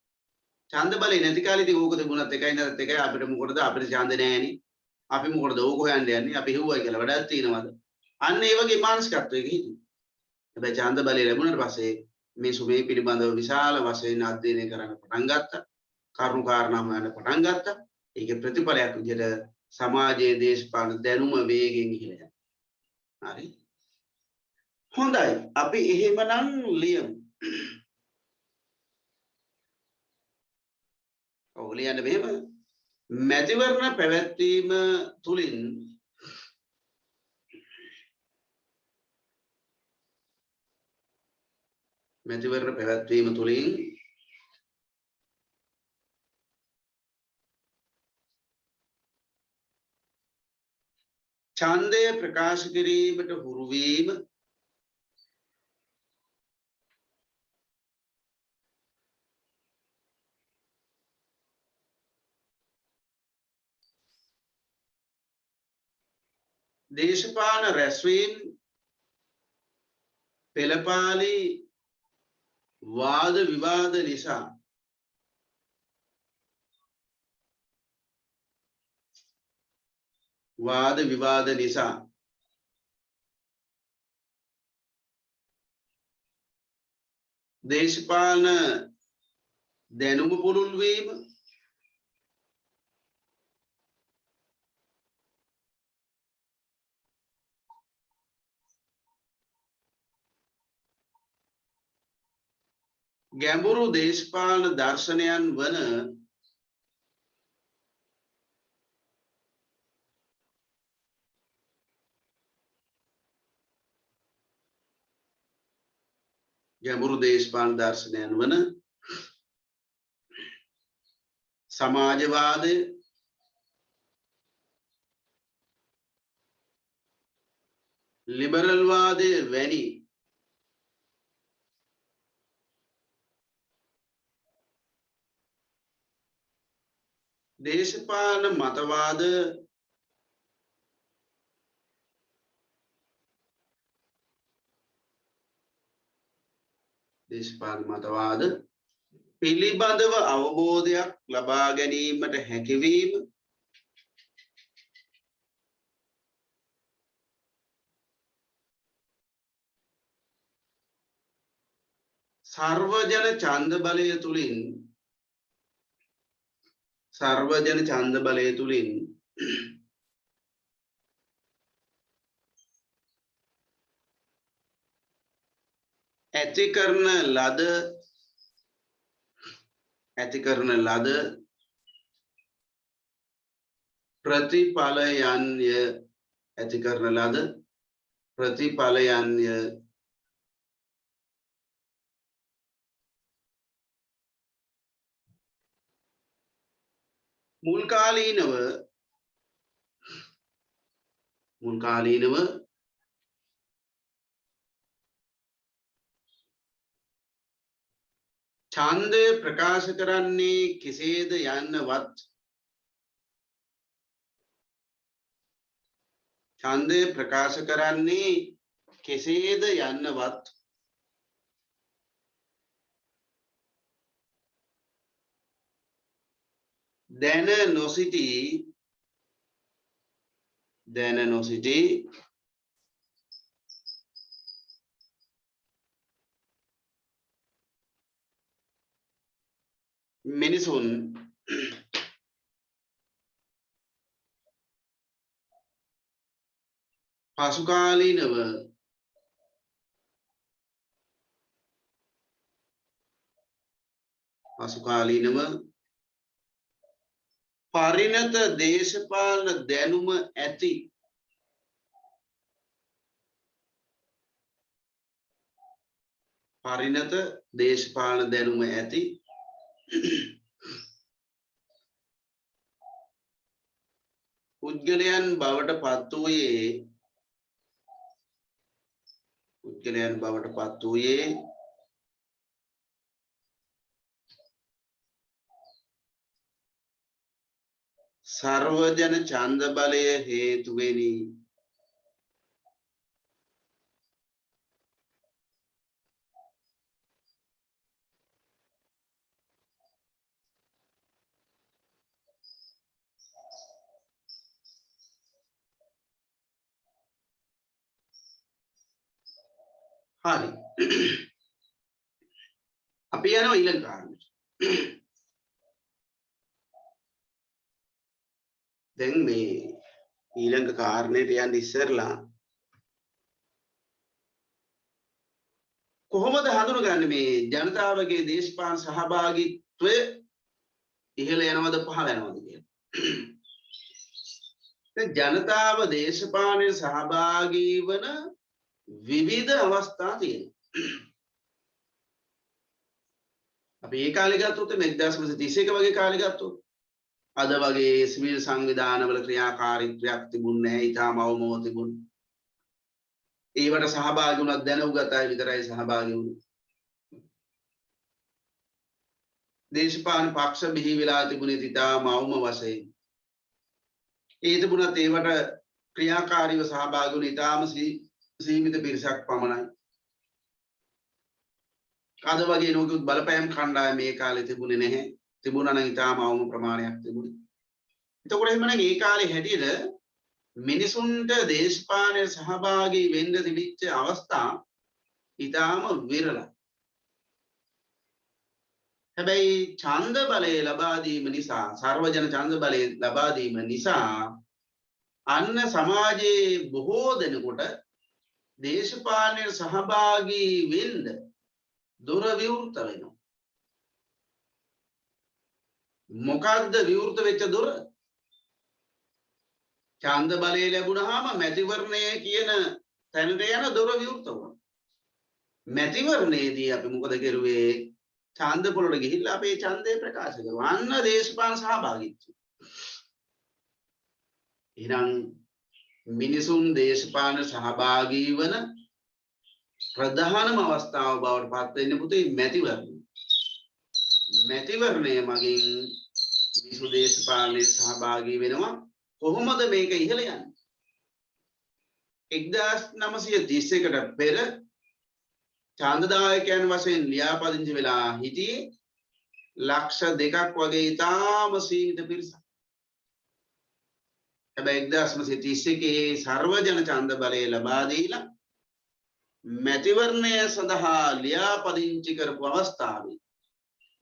ඡන්ද බලය නැති කාලේදී ඕක තිබුණත් එකයි නැත්ත් එකයි අපිට මොකටද අපිට ඡන්ද නැහෙනි. අපි මොකටද ඕක හොයන්න යන්නේ? අපි හෙව්වයි කියලා වැඩක් තියෙනවද? අන්න ඒ වගේ මානසිකත්වයක හිටියේ. හැබැයි ඡන්ද බලය ලැබුණාට පස්සේ මිනිසු මේ පිළිබඳව විශාල වශයෙන් අධ්‍යයනය කරන්න පටන් ගත්තා. කරුණු කාරණා හොයන්න පටන් ගත්තා. ඒකේ ප්‍රතිඵලයක් විදිහට සමාජයේ දේශපාලන දැනුම වේගෙන් ඉහළ යනවා. හරි. හොඳයි. අපි එහෙමනම් ලියමු. ඔව් ලියන්න මෙහෙම මැතිවරණ පැවැත්වීම තුලින් ඡන්දය ප්‍රකාශ කිරීමට හුරු වීම දේශපාලන රැස්වීම් පෙළපාලි වාද විවාද නිසා දේශපාලන දැනුම පුළුල් වීම ගැඹුරු දේශපාලන දර්ශනයන් වන සමාජවාදය ලිබරල් වාදය වැනි දේශපාලන මතවාද පිළිබඳව අවබෝධයක් ලබා ගැනීමට හැකිවීම සර්වජන ඡන්ද බලය තුලින් ඇති කරන ලද ප්‍රතිඵලයන්ය මුල්කාලීනව ඡන්දය ප්‍රකාශ කරන්නේ කෙසේද යන්නවත් දැන නොසිටි මිනිසුන් පසුකාලීනව පරිණත දේශපාලන දැනුම ඇති පුද්ගලයන් බවට පත් වූයේ සර්වජන ඡන්ද බලය හේතුවෙනි. හරි. අපි යනවා ඊළඟ කාරණයට. දැන් මේ ඊළඟ කාරණයට යන්න ඉස්සරලා කොහොමද හඳුනගන්නේ මේ ජනතාවගේ දේශපාලන සහභාගීත්වය ඉහළ යනවද පහළ යනවද කියලා? දැන් ජනතාව දේශපාලනයේ සහභාගී වන විවිධ අවස්ථා තියෙනවා. අපි ඒ කාලේ ගත්තොත් 1931 වගේ කාලේ ගත්තොත් අද වගේ සිවිල් සංවිධානවල ක්‍රියාකාරීත්වයක් තිබුණේ නැහැ. ඊටම අවමව තිබුණේ. ඒවට සහභාගී වුණා දැනුගත අය විතරයි සහභාගී වුණේ. දේශපාලන පක්ෂ බිහි වෙලා තිබුණේ ඊටම අවම වශයෙන්. ඒ තිබුණත් ඒවට ක්‍රියාකාරීව සහභාගී වුණේ ඊටම සීමිත පිරිසක් පමණයි. අද වගේ නෝකුත් බලපෑම් කණ්ඩායම් මේ කාලේ තිබුණේ නැහැ. තිබුණා නම් ඊටම අවම ප්‍රමාණයක් තිබුණේ. එතකොට එහෙමනම් ඒ කාලේ හැටියට මිනිසුන්ට දේශපාලන සහභාගී වෙන්න තිබිච්ච අවස්ථා ඊටම විරලයි. හැබැයි ඡන්ද බලය ලබා දීම නිසා සර්වජන ඡන්ද බලය ලබා දීම නිසා අන්න සමාජයේ බොහෝ දෙනෙකුට දේශපාලනයේ සහභාගී වෙන්න දොර විවෘත වෙනවා. මොකද්ද විවෘත වෙච්ච දොර? ඡන්ද බලය ලැබුණාම මැතිවරණය කියන තැනට යන දොර විවෘත වුණා. මැතිවරණයේදී අපි මොකද කරුවේ? ඡන්ද පොළට ගිහිල්ලා අපේ ඡන්දය ප්‍රකාශ කරුවා. අන්න දේශපාලන සහභාගීත්වය. එහෙනම් මිනිසුන් දේශපාලන සහභාගී වන ප්‍රධානම අවස්ථාව බවට පත් වෙන්නේ පුතේ මැතිවරණය. මැතිවරණය මගින් මිනිසු දේශපාලනයේ සහභාගී වෙනවා. කොහොමද මේක ඉහළ යන්නේ? 1931කට පෙර ඡන්දදායකයන් වශයෙන් ලියාපදිංචි වෙලා හිටියේ ලක්ෂ 2ක් වගේ ඉතාම සීමිත පිරිසක්. හැබැයි 1931 සර්වජන ඡන්ද බලය ලබා දීලා මැතිවරණය සඳහා ලියාපදිංචි කරපු අවස්ථාවේ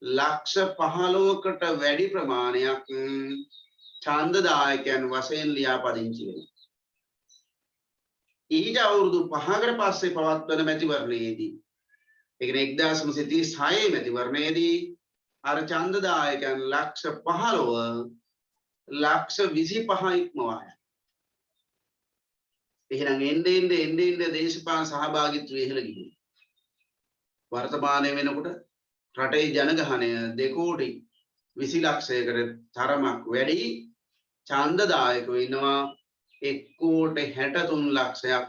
ලක්ෂ 15කට වැඩි ප්‍රමාණයක් ඡන්දදායකයන් වශයෙන් ලියාපදිංචි වෙනවා. ඊට අවුරුදු 5කට පස්සේ පවත්වන මැතිවරණයේදී ඒ කියන්නේ 1936 මැතිවරණයේදී අර ඡන්දදායකයන් ලක්ෂ 15 ලක්ෂ 25 ඉක්මවා යනවා. එහෙනම් එන්නේ දේශපාලන සහභාගීත්වය ඉහළ ගිහින් වර්තමානයේ වෙනකොට රටේ ජනගහනය 2 කෝටි 20 ලක්ෂයකට තරමක් වැඩි ඡන්දදායකයෝ ඉන්නවා. 1 කෝටි 63 ලක්ෂයක්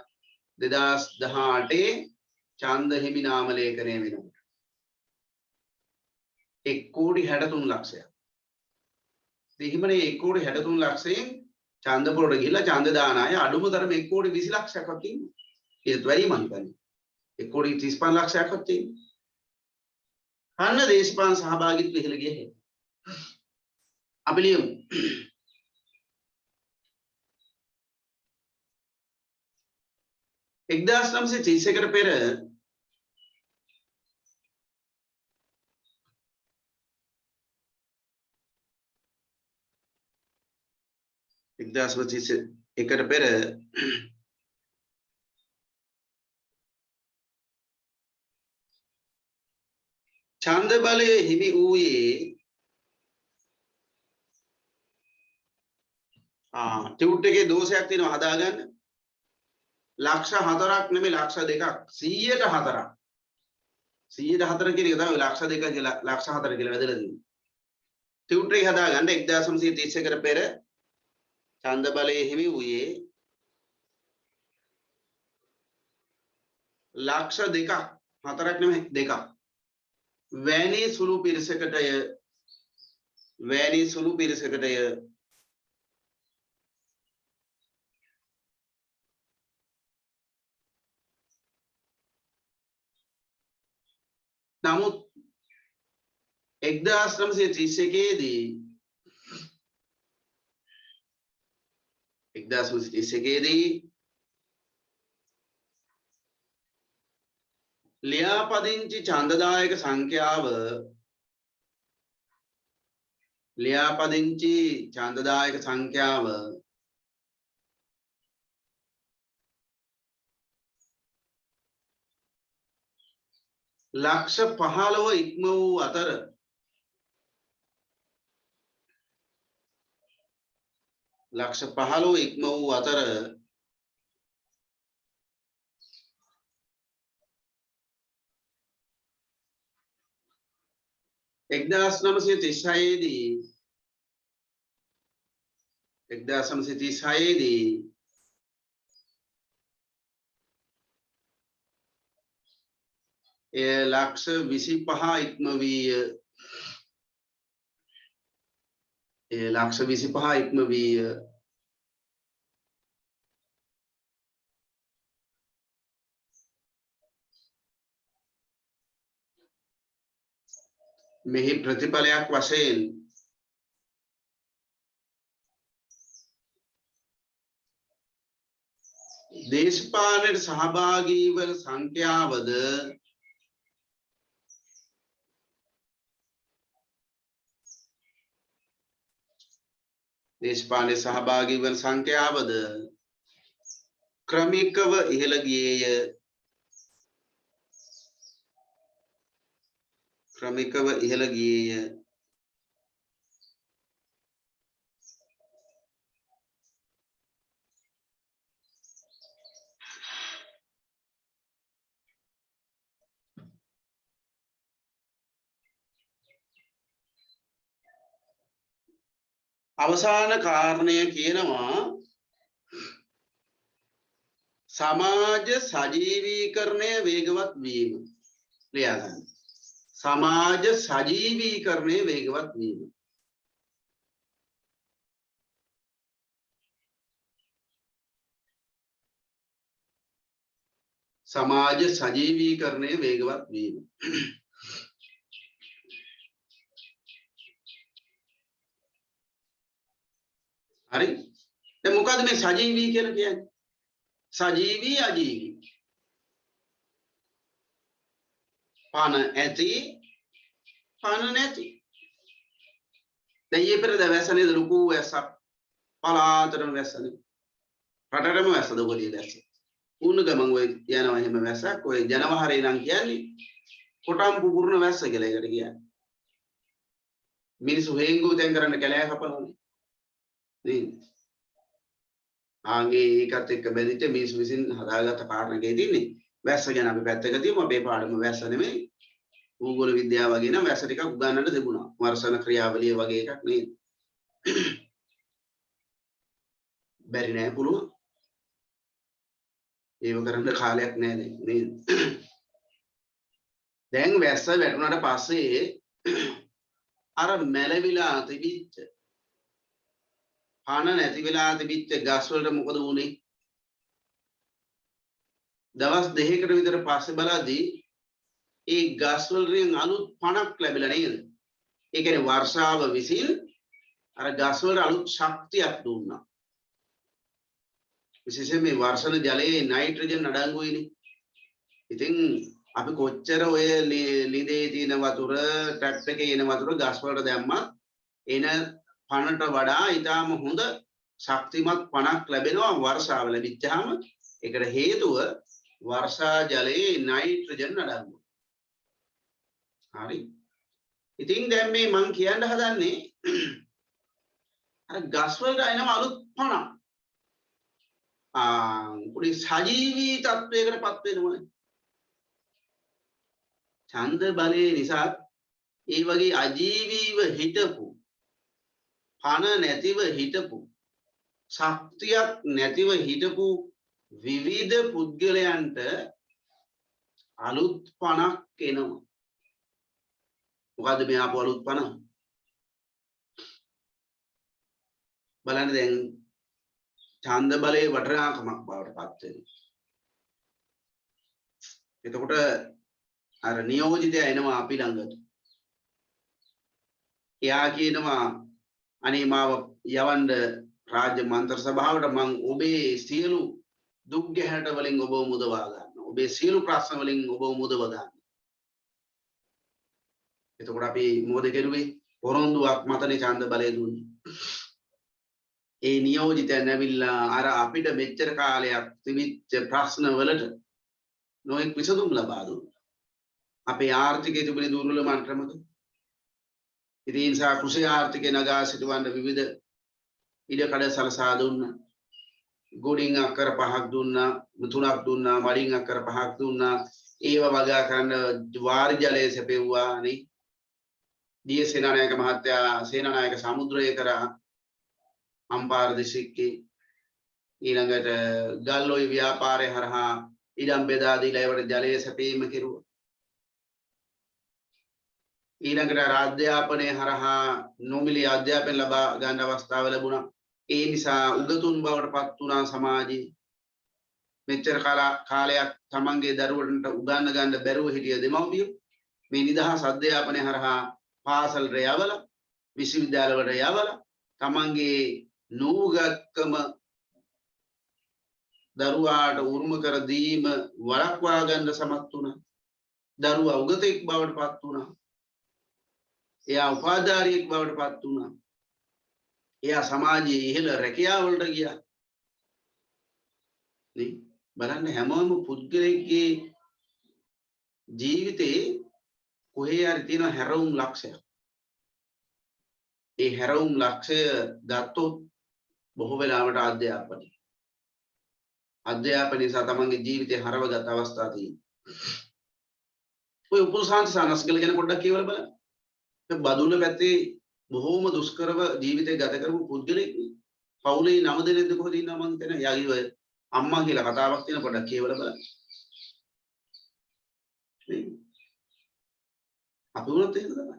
2018 ඡන්ද හිමි නාම ලේඛනය වෙනකොට 1 කෝටි 63 ලක්ෂයක්. දෙහිමනේ 1 කෝටි 63 ලක්ෂයෙන් ඡන්ද පොළට ගිහිල්ලා ඡන්ද දාන අය අඩුම තරම 1 කෝටි 20 ලක්ෂයක්වත් ඉන්නවා. ඒත් වැඩි මං හිතන්නේ 1 කෝටි 35 ලක්ෂයක්වත් ඉන්නවා. අන්න දේශපාලන සහභාගීත්වය ඉහළ ගියේ. අපි ලියමු 1931කට පෙර එකට පෙර ඡන්ද බලය හිමි වූයේ ටියුට් එකේ දෝෂයක් තියෙනවා හදාගන්න. ලක්ෂ 4ක් නෙමෙයි ලක්ෂ 2ක් 100ට 4ක් 100ට 4 කියන එක තමයි ලක්ෂ 2 කියලා ලක්ෂ 4 කියලා වැදලා තියෙන්නේ. ටියුට් එක හදාගන්න 1931කට පෙර ඡන්ද බලයේ හිමි වූයේ ලක්ෂ 2ක් 4ක් නෙමෙයි 2ක් වැනි සුළු පිරිසකටය නමුත් 1931 දී ලියාපදිංචි ඡන්දදායක සංඛ්‍යාව ලක්ෂ 15 ඉක්ම වූ අතර එක්දාස් නවසිය තිස්හයේදී එය ලක්ෂ 25 ඉක්ම වීය. මෙහි ප්‍රතිඵලයක් වශයෙන් දේශපාලනයට සහභාගී වන සංඛ්‍යාවද ක්‍රමිකව ඉහළ ගියේය. අවසාන කාරණය කියනවා සමාජ සජීවීකරණය වේගවත් වීම. ලියා ගන්න. සමාජ සජීවීකරණය වේගවත් වීම. සමාජ සජීවීකරණය වේගවත් වීම. හරි. දැන් මොකද්ද මේ සජීවී කියලා කියන්නේ? සජීවී අජීවී. පණ ඇති පණ නැති. දැන් ඊයේ පෙරේද වැස්සනේ ලොකු වැස්සක් පලාතරම වැස්සනේ. රටටම වැස්සද ඔකදී වැස්ස. උණු ගමන් ඔය යනවා එහෙම වැස්සක් ඔය ජනවහරේ නම් කියන්නේ කොටම් පුපුරන වැස්ස කියලා ඒකට කියන්නේ. මිනිස්සු හේංගු තෙන් කරන්න කැලෑ කපනවානේ. නේද? ආන්ගේ ඒකත් එක්ක බැඳිච්ච මිනිස්සු විසින් හදාගත්ත කාරණකේ තියෙන්නේ. වැස්ස ගැන අපි පැත්තක තියමු. අපේ පාඩම වැස්ස නෙමෙයි. භූගෝල විද්‍යාව වගේ නම් වැස්ස ටිකක් උගන්වන්න තිබුණා. වර්ෂණ ක්‍රියාවලිය වගේ එකක් නේද? බැරි නෑ පුළුවන්. ඒව කරන්න කාලයක් නෑ නේද? දැන් වැස්ස වැටුණාට පස්සේ අර මැලවිලා තිබිච්ච පණ නැති වෙලා තිබිච්ච ගස් වලට මොකද වුනේ? දවස් 2කට විතර පස්සේ බලද්දී ඒ ගස් වලින් අලුත් පණක් ලැබිලා නේද? ඒ කියන්නේ වර්ෂාව විසින් අර ගස් වලට අලුත් ශක්තියක් දුන්නා. විශේෂයෙන් මේ වර්ෂණ ජලයේ නයිට්‍රජන් අඩංගුයිනේ. ඉතින් අපි කොච්චර ඔය ලිඳේ තියෙන වතුර, ටැප් එකේ එන වතුර ගස් වලට දැම්මත් එන පණට වඩා ඊටාම හොඳ ශක්තිමත් පණක් ලැබෙනවා වර්ෂාව ලැබිච්චාම. ඒකට හේතුව වර්ෂා ජලයේ නයිට්‍රජන් අඩංගුයි. හරි. ඉතින් දැන් මේ මම කියන්න හදන්නේ අර ගස් වලට එනම අලුත් පණක්. පොඩි සජීවී තත්වයකට පත් වෙනවා. ඡන්ද බලයේ නිසා ඒ වගේ අජීවීව හිටපු පණ නැතිව හිටපු ශක්තියක් නැතිව හිටපු විවිධ පුද්ගලයන්ට අලුත් පණක් එනවා. මොකද්ද මේ ආපු අලුත් පණ? බලන්න දැන් ඡන්ද බලයේ වටිනාකමක් බවට පත් වෙනවා. එතකොට අර නියෝජිතය එනවා අපි ළඟට. එයා කියනවා අනේ මාව යවන්න රාජ්‍ය මන්ත්‍ර සභාවට මම ඔබේ සියලු දුක් ගැහැට වලින් ඔබව මුදවා ගන්නවා. ඔබේ සියලු ප්‍රශ්න වලින් ඔබව මුදව ගන්නවා. එතකොට අපි මොකද කරුවේ? පොරොන්දුවක් මතනේ ඡන්ද බලය දුන්නේ. ඒ නියෝජිතයන් ඇවිල්ලා අර අපිට මෙච්චර කාලයක් තිබිච්ච ප්‍රශ්න වලට නොඑක් විසඳුම් ලබා දුන්නා. අපේ ආර්ථිකයේ තිබුණේ දුර්වල මට්ටමක. ඉතින් ඒ නිසා කෘෂි ආර්ථිකය නගා සිටවන්න විවිධ ඉඩකඩ සලසා දුන්නා. ගොඩින් අක්කර 5ක් දුන්නා, 3ක් දුන්නා, මඩින් අක්කර 5ක් දුන්නා. ඒව වගා කරන්න වාරි ජලය සැපෙව්වා නේ. දිය සේනානායක මහත්තයා සේනානායක සමුද්‍රය කරා අම්පාර දිස්ත්‍රික්කේ. ඊළඟට ගල්ඔය ව්‍යාපාරය හරහා ඉඩම් බෙදා දීලා ඒවට ජලය සැපීම කෙරුවා. ඊළඟට අධ්‍යාපනය හරහා නොමිලේ අධ්‍යාපනය ලබා ගන්න අවස්ථාව ලැබුණා. ඒ නිසා උගතුන් බවට පත් වුණා සමාජයේ. මෙච්චර කාලයක් තමන්ගේ දරුවන්ට උගන්ව ගන්න බැරුව හිටිය දෙමව්පියෝ මේ නිදහස් අධ්‍යාපනය හරහා පාසල්ට යවලා විශ්වවිද්‍යාලවලට යවලා තමන්ගේ නූගත්කම දරුවාට උරුම කර දීම වළක්වා ගන්න සමත් වුණා. දරුවා උගතෙක් බවට පත් වුණා. එයා උපාධාරියෙක් බවට පත් වුණා. එයා සමාජයේ ඉහළ රැකියාවලට ගියා. නේ බලන්න හැමෝම පුද්ගලයෙක්ගේ ජීවිතේ කොහේ හරි තියෙන හැරවුම් ලක්ෂයක්. ඒ හැරවුම් ලක්ෂය ගත්තොත් බොහෝ වෙලාවට අධ්‍යාපනය නිසා තමන්ගේ ජීවිතේ හරවගත් අවස්ථා තියෙනවා. ඔය උපුල්සාන්ත සානස්ගල ගැන පොඩ්ඩක් කියවලා බලන්න. බදුල්ල පැත්තේ බොහෝම දුෂ්කරව ජීවිතය ගත කරපු පුද්ගලෙක්. පවුලේ 9 දෙනෙක්ද කොහෙද ඉන්නවා මං හිතන්නේ. යාගිව අම්මා කියලා කතාවක් තියෙන පොඩ්ඩක් කියවලා බලන්න. අපි උනත් ඒක තමයි.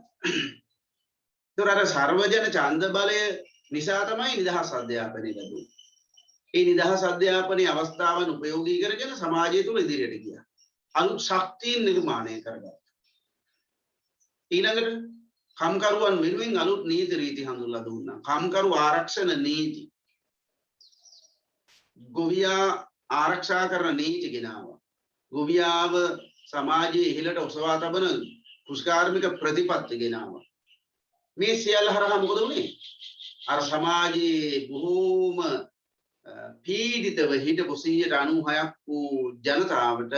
ඒතර අර සර්වජන ඡන්ද බලය නිසා තමයි නිදහස් අධ්‍යාපනය ලැබුණේ. ඒ නිදහස් අධ්‍යාපනයේ අවස්ථාවන් උපයෝගී කරගෙන සමාජය තුළ ඉදිරියට ගියා. අලුත් ශක්තිය නිර්මාණය කරගත්තා. ඊළඟට කම්කරුවන් වෙනුවෙන් අලුත් නීති රීති හඳුන්වලා දුන්නා. කම්කරු ආරක්ෂණ නීති. ගොවියා ආරක්ෂා කරන නීති ගෙනාවා. ගොවියාව සමාජයේ ඉහළට ඔසවා තබන කෘෂිකාර්මික ප්‍රතිපත්ති ගෙනාවා. මේ සියල්ල හරහා මොකද වුනේ? අර සමාජයේ බොහෝම පීඩිතව හිටපු 96ක් වූ ජනතාවට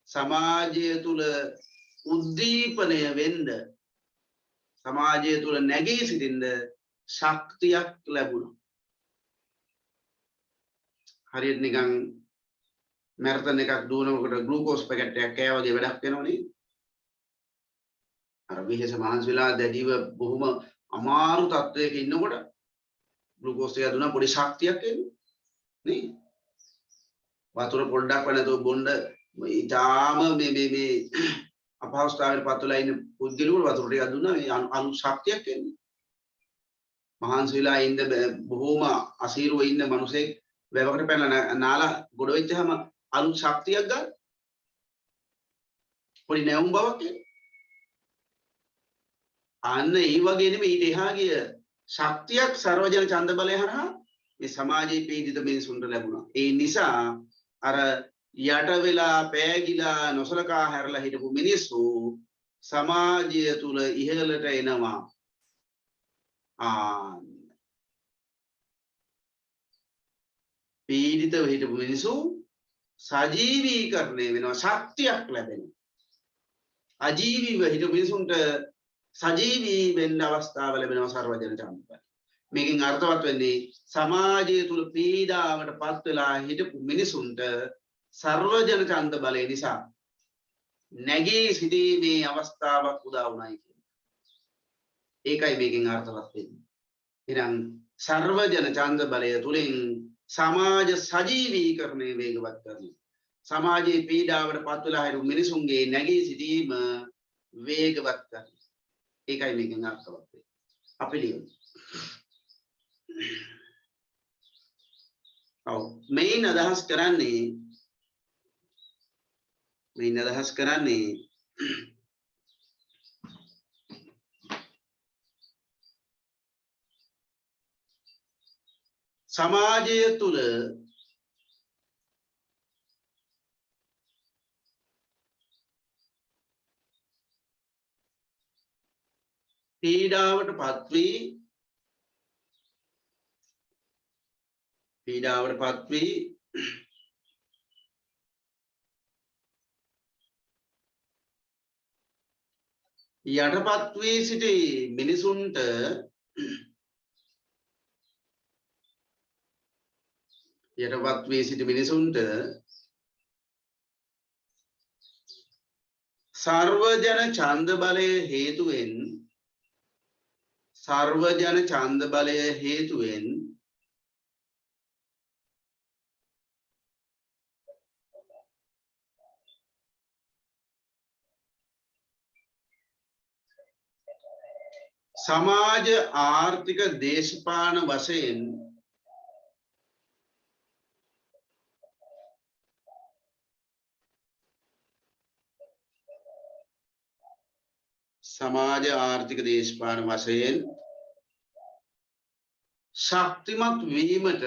සමාජය තුල උද්දීපනය වෙන්න, සමාජය තුල නැගී සිටින්න ශක්තියක් ලැබුණා. හරියට නිකන් මැරතන් එකක් දුවනකොට ග්ලූකෝස් පැකට් එකක් කෑ වගේ වැඩක් වෙනව නේද? අර විශේෂ මහන්සි වෙලා දැඩිව බොහොම අමාරු තත්වයක ඉන්නකොට ග්ලූකෝස් එක දුන්නා පොඩි ශක්තියක් එන්නේ නේ. වතුර පොඩ්ඩක් වෙනතෝ බොන්න ඊටාම මේ අපහසුතාවයට පත් වෙලා ඉන්න පුද්ගලයෙකුට වතුර ටිකක් දුන්නා මේ අලුත් ශක්තියක් එන්නේ. මහන්සි වෙලා ඉන්න බොහොම අසීරුව ඉන්න මිනිසෙක් වැවකට පැනලා නාලා ගොඩ වෙච්චාම අලුත් ශක්තියක් ගන්න. පොඩි නැවුම් බවක් එන්නේ. අන්න ඒ වගේ නෙමෙයි ඊට එහා ගිය ශක්තියක් සර්වජන ඡන්ද බලය හරහා මේ සමාජයේ පීඩිත මිනිසුන්ට ලැබුණා. ඒ නිසා අර යට වෙලා පෑගිලා නොසලකා හැරලා හිටපු මිනිස්සු සමාජය තුල ඉහළට එනවා. පීඩිතව හිටපු මිනිස්සු සජීවීකරණය වෙනවා, ශක්තියක් ලැබෙනවා. අජීවීව හිටපු මිනිසුන්ට සජීවී වෙන්න අවස්ථාව ලැබෙනවා සර්වජන ඡන්ද බලය. මේකෙන් අර්ථවත් වෙන්නේ සමාජය තුල පීඩාවට පත් වෙලා හිටපු මිනිසුන්ට සර්වජන ඡන්ද බලය නිසා නැගී සිටීමේ අවස්ථාවක් උදා වුණායි කියන්නේ. ඒකයි මේකෙන් අර්ථවත් වෙන්නේ. එහෙනම් सर्वजन ඡන්ද බලය තුලින් සමාජ සජීවීකරණය වේගවත් කරනවා. සමාජයේ පීඩාවට පත් වෙලා හිටපු මිනිසුන්ගේ නැගී සිටීම වේගවත් කරනවා. ඒකයි මේකෙන් අර්ථවත් වෙන්නේ. අපි ලියමු. ඔව් මේන් අදහස් කරන්නේ සමාජය තුල පීඩාවට පත් වී යටපත් වී සිටි මිනිසුන්ට සර්වජන ඡන්ද බලය හේතුවෙන් සමාජ ආර්ථික දේශපාලන වශයෙන් ශක්තිමත් වීමට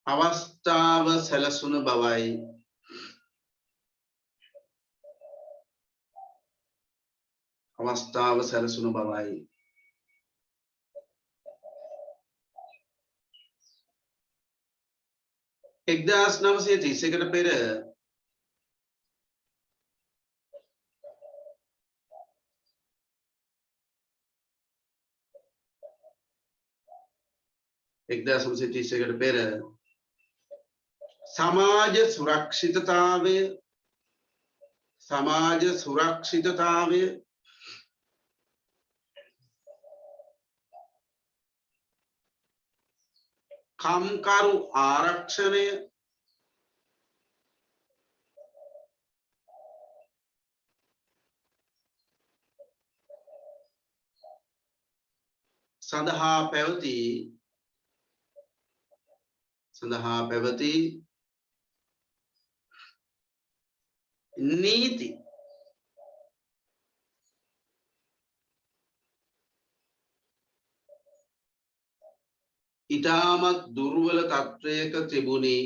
අවස්ථාව සැලසුණු බවයි. 1931කට පෙර සමාජ සුරක්ෂිතතාවය කම්කරු ආරක්ෂණය සඳහා පැවති නීති ඉතාමත් දුර්වල තත්වයක තිබුණි.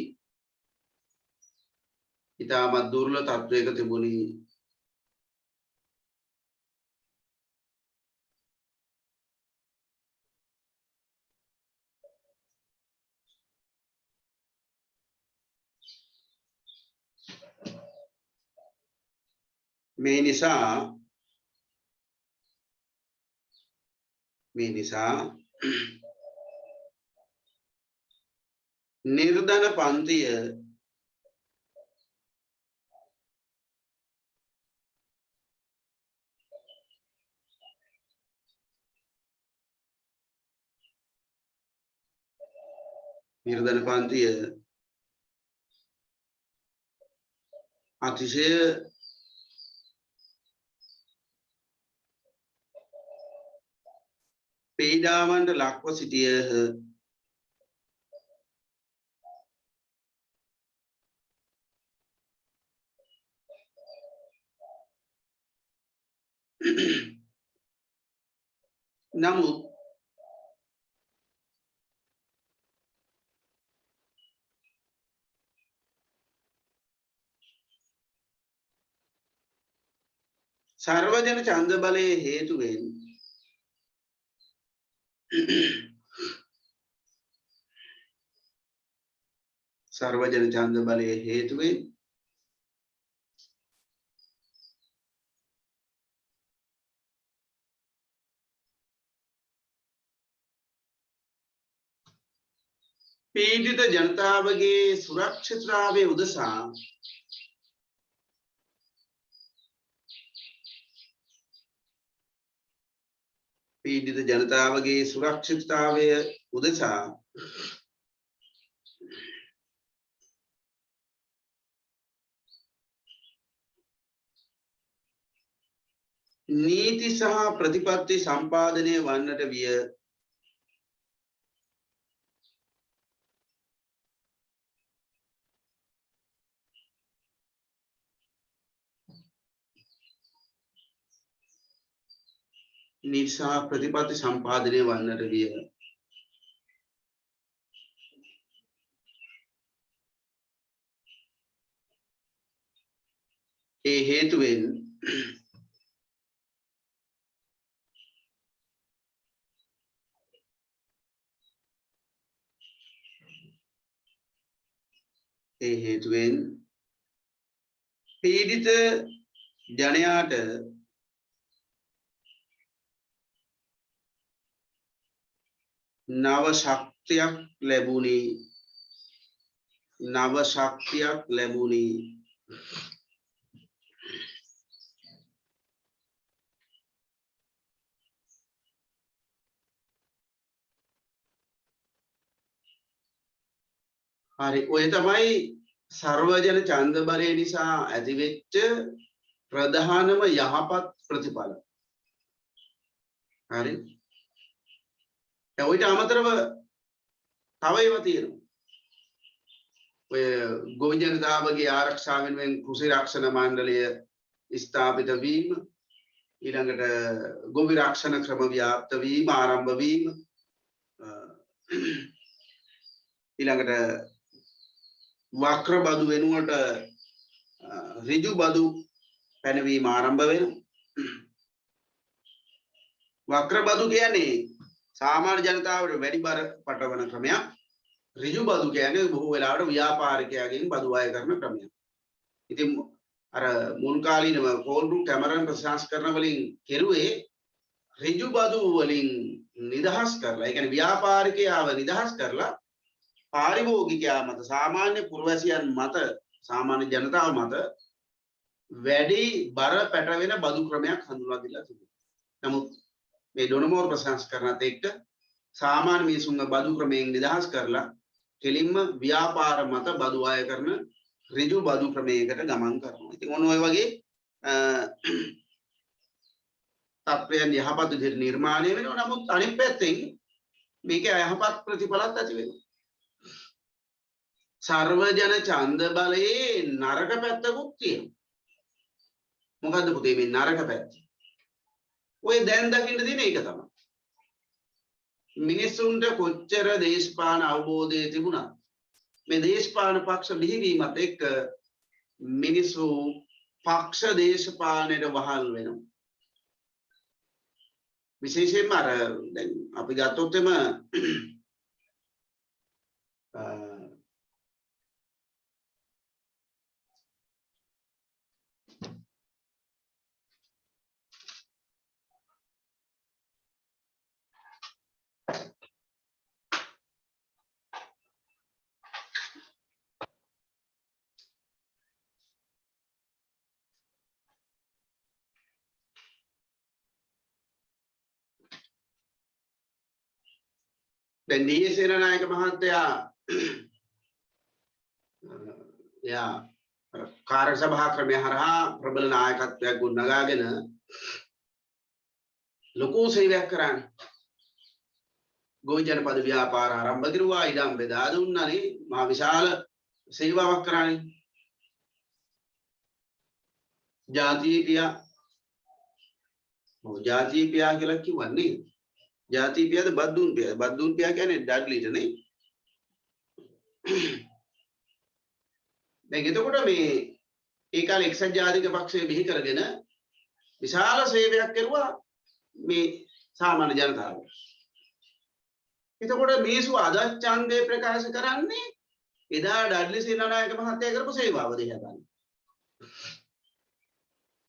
මේ නිසා නිර්ධන පන්තිය අතිශය පීඩාවන්ට ලක්ව සිටියහ. නමුත් සර්වජන ඡන්ද බලයේ හේතුවෙන් පීඩිත ජනතාවගේ සුරක්ෂිතතාවය උදෙසා පීඩිත ජනතාවගේ සුරක්ෂිතතාවය උදෙසා නීති සහ ප්‍රතිපත්ති සම්පාදනය වන්නට විය. නීති සහ ප්‍රතිපත්ති සම්පාදනය වන්නට විය. ඒ හේතුවෙන් පීඩිත ජනයාට නව ශක්තියක් ලැබුණි. හරි ඔය තමයි සර්වජන ඡන්ද බලය නිසා ඇතිවෙච්ච ප්‍රධානම යහපත් ප්‍රතිඵල. හරි ඔයිට අමතරව තව ඒවා තියෙනවා. ඔය ගොවි ජනතාවගේ ආරක්ෂාව වෙනුවෙන් කෘෂි රක්ෂණ මණ්ඩලය ස්ථාපිත වීම, ඊළඟට ගොවි රක්ෂණ ක්‍රම ව්‍යාප්ත වීම, ආරම්භ වීම, ඊළඟට වක්‍ර බදු වෙනුවට ඍජු බදු පැනවීම ආරම්භ වෙනවා. වක්‍ර බදු කියන්නේ සාමාන්‍ය ජනතාවට වැඩි බර පටවන ක්‍රමයක්. ඍජු බදු කියන්නේ බොහෝ වෙලාවට ව්‍යාපාරිකයන්ගෙන් බදු අය කරන ක්‍රමයක්. ඉතින් අර මුල් කාලීනව කෝල්රු කැමරන් ප්‍රසංස්කරණ වලින් කෙරුවේ ඍජු බදු වලින් නිදහස් කරලා, ඒ කියන්නේ ව්‍යාපාරිකයාව නිදහස් කරලා පාරිභෝගිකයා මත, සාමාන්‍ය පුරවැසියන් මත, සාමාන්‍ය ජනතාව මත වැඩි බර පැටවෙන බදු ක්‍රමයක් හඳුන්වා දීලා තිබුණා. නමුත් මේ ඩොනමෝර් ප්‍රසංස්කරණත් එක්ක සාමාන්‍ය මිනිසුන්ගේ බදු ක්‍රමයෙන් නිදහස් කරලා කෙලින්ම ව්‍යාපාර මත බදු ආය කරන ඍජු බදු ක්‍රමයකට ගමන් කරනවා. ඉතින් ඔන්න ඔය වගේ තත්ත්වයන් යහපත් විදිහට නිර්මාණය වෙනවා. නමුත් අනිත් පැත්තෙන් මේක අයහපත් ප්‍රතිඵලත් ඇති වෙනවා. සර්වජන ඡන්ද බලයේ නරක පැත්තකුත් තියෙනවා. මොකද්ද පුතේ මේ නරක පැත්ත? ඔය දැන් දකින්න තියෙන එක තමයි. මිනිසුන්ට කොච්චර දේශපාලන අවබෝධය තිබුණත් මේ දේශපාලන පක්ෂ බිහිවීමත් එක්ක මිනිස්සු පක්ෂ දේශපාලනයට වහල් වෙනවා. විශේෂයෙන්ම අර දැන් අපි ගත්තොත් එම දැන් ඩී.එස්. සේනානායක මහත්තයා එයා කාර්ය සභා ක්‍රමය හරහා ප්‍රබල නායකත්වයක් ගොඩනගාගෙන ලොකු සේවයක් කරන්නේ. ගොවි ජනපද ව්‍යාපාර ආරම්භ කරුවා, ඉඩම් බෙදා දුන්නානේ, මහා විශාල සේවාවක් කරානේ. ජාතිපියා කියලා කිව්වන්නේ ජාතිපියාද බද්දුන් පියා කියන්නේ ඩඩ්ලිට නේ. දැන් එතකොට මේ ඒ කාලේ එක්සත් ජාතික පක්ෂය බිහි කරගෙන විශාල සේවයක් කරුවා මේ සාමාන්‍ය ජනතාවට. එතකොට මේසු අද ඡන්දේ ප්‍රකාශ කරන්නේ එදා ඩඩ්ලි සේනානායක මහත්තයා කරපු සේවාව දිහා ගන්න.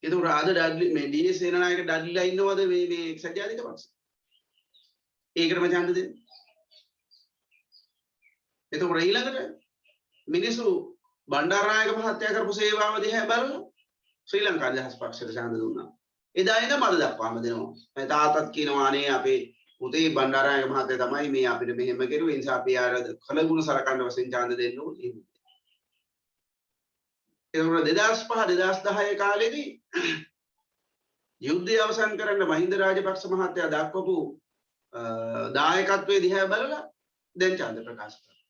එතකොට අද ඩඩ්ලි මේ ඩී.එස්. සේනානායක ඩඩ්ලිලා ඉන්නවද මේ එක්සත් ජාතික පක්ෂය? ඒකටම ඡන්ද දෙන්න. එතකොට ඊළඟට මිනිස්සු බණ්ඩාරනායක මහත්තයා කරපු සේවාව දිහා බලලා ශ්‍රී ලංකා නිදහස් පක්ෂයට ඡන්ද දුන්නා. එදා ඉඳන් මද දක්වාම දෙනවා. මම තාත්තත් කියනවා අනේ අපේ පුතේ බණ්ඩාරනායක මහත්තයා තමයි මේ අපිට මෙහෙම කරුවේ. ඒ නිසා අපි ආර කලගුණ සලකන්න වශයෙන් ඡන්ද දෙන්න ඕනේ. ඒකවල 2005 2010 කාලෙදී යුද්ධය අවසන් කරන්න මහින්ද රාජපක්ෂ මහත්තයා දක්වපු දායකත්වයේ දිහා බලලා දැන් ඡන්ද ප්‍රකාශ කරනවා.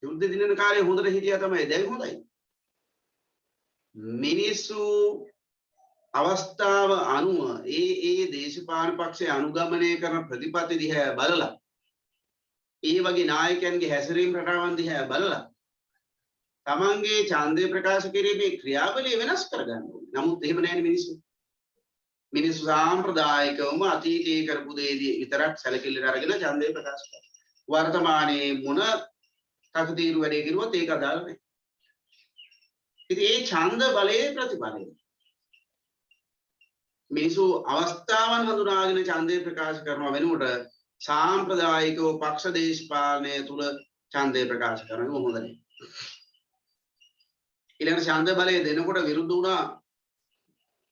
යුද්ධ දිනන කාලේ හොඳට හිටියා තමයි දැන් හොඳයි. මිනිස්සු අවස්ථාව අනුව ඒ දේශපාලන පක්ෂය අනුගමනය කරන ප්‍රතිපත්ති දිහා බලලා ඒ වගේ නායකයන්ගේ හැසිරීම් රටාවන් දිහා බලලා තමන්ගේ ඡන්දය ප්‍රකාශ කිරීමේ ක්‍රියාවලිය වෙනස් කරගන්න ඕනේ. නමුත් එහෙම නැහැ මිනිස්සු. මිනිස්සු සාම්ප්‍රදායිකවම අතීතයේ කරපු දේ විතරක් සැලකිල්ලට අරගෙන ඡන්දය ප්‍රකාශ කරනවා. වර්තමානයේ මොන තකතිරු වැඩේ කරුවත් ඒක අදාළ නැහැ. ඉතින් ඒ ඡන්ද බලයේ ප්‍රතිඵලය මිනිස්සු අවස්ථාවන් හඳුනාගෙන ඡන්දය ප්‍රකාශ කරනවා වෙනුවට සාම්ප්‍රදායිකව පක්ෂ දේශපාලනය තුල ඡන්දය ප්‍රකාශ කරනවා හොඳ නැහැ. ඊළඟ ඡන්ද බලය දෙනකොට විරුද්ධ වුණා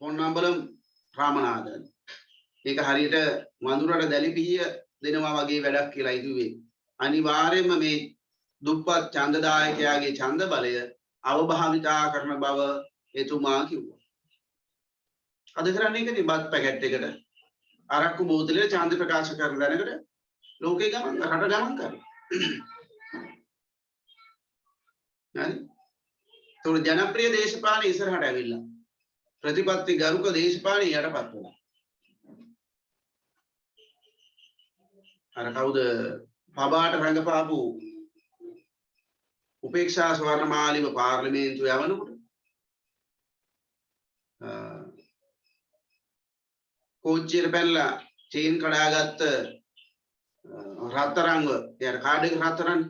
පොන්නම්බලම් රාමනාදන්. මේක හරියට වඳුරට දැලිපිහිය දෙනවා වගේ වැඩක් කියලා ඉදුවේ. අනිවාර්යයෙන්ම මේ දුප්පත් ඡන්දදායකයාගේ ඡන්ද බලය අවභාවිතා කරන බව එතුමා කිව්වා. අද කරන්නේ ඒකනේ බත් පැකට් එකට අරක්කු බෝතලේ ඡන්ද ප්‍රකාශ කරන දැනකට ලෝකේ ගමන් රට ගමන් කරනවා. හරි. ඒක ජනප්‍රිය දේශපාලන ඉස්සරහට ඇවිල්ලා ප්‍රතිපත්ති ගරුක දේශපාලන යටපත් වෙනවා. අර කවුද පබාට රංගපාපු උපේක්ෂා ස්වර්ණමාලිම පාර්ලිමේන්තුව යවනකොට කෝච්චියට පැනලා චේන් කඩාගත්ත රත්තරන්ව එයාට කාඩ් එක රත්තරන්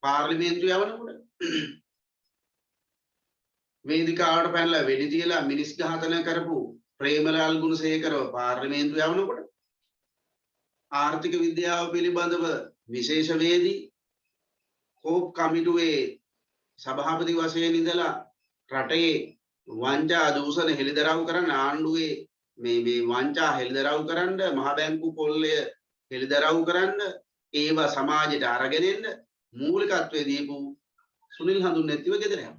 පාර්ලිමේන්තුව යවනකොට වේදිකාවට පැනලා වෙඩි තියලා මිනිස් ඝාතනය කරපු ප්‍රේමලාල් ගුණසේකරව පාර්ලිමේන්තුව යවනකොට ආර්ථික විද්‍යාව පිළිබඳව විශේෂවේදී කෝප් කමිටුවේ සභාපති වශයෙන් ඉඳලා රටේ වංචා දූෂණ හෙළිදරව් කරන ආණ්ඩුවේ මේ වංචා හෙළිදරව් කරන්න මහ බැංකු කොල්ලය හෙළිදරව් කරන්න ඒව සමාජයට අරගෙන එන්න මූලිකත්වයේ දීපු සුනිල් හඳුන්නැතිව ගෙදර යනවා.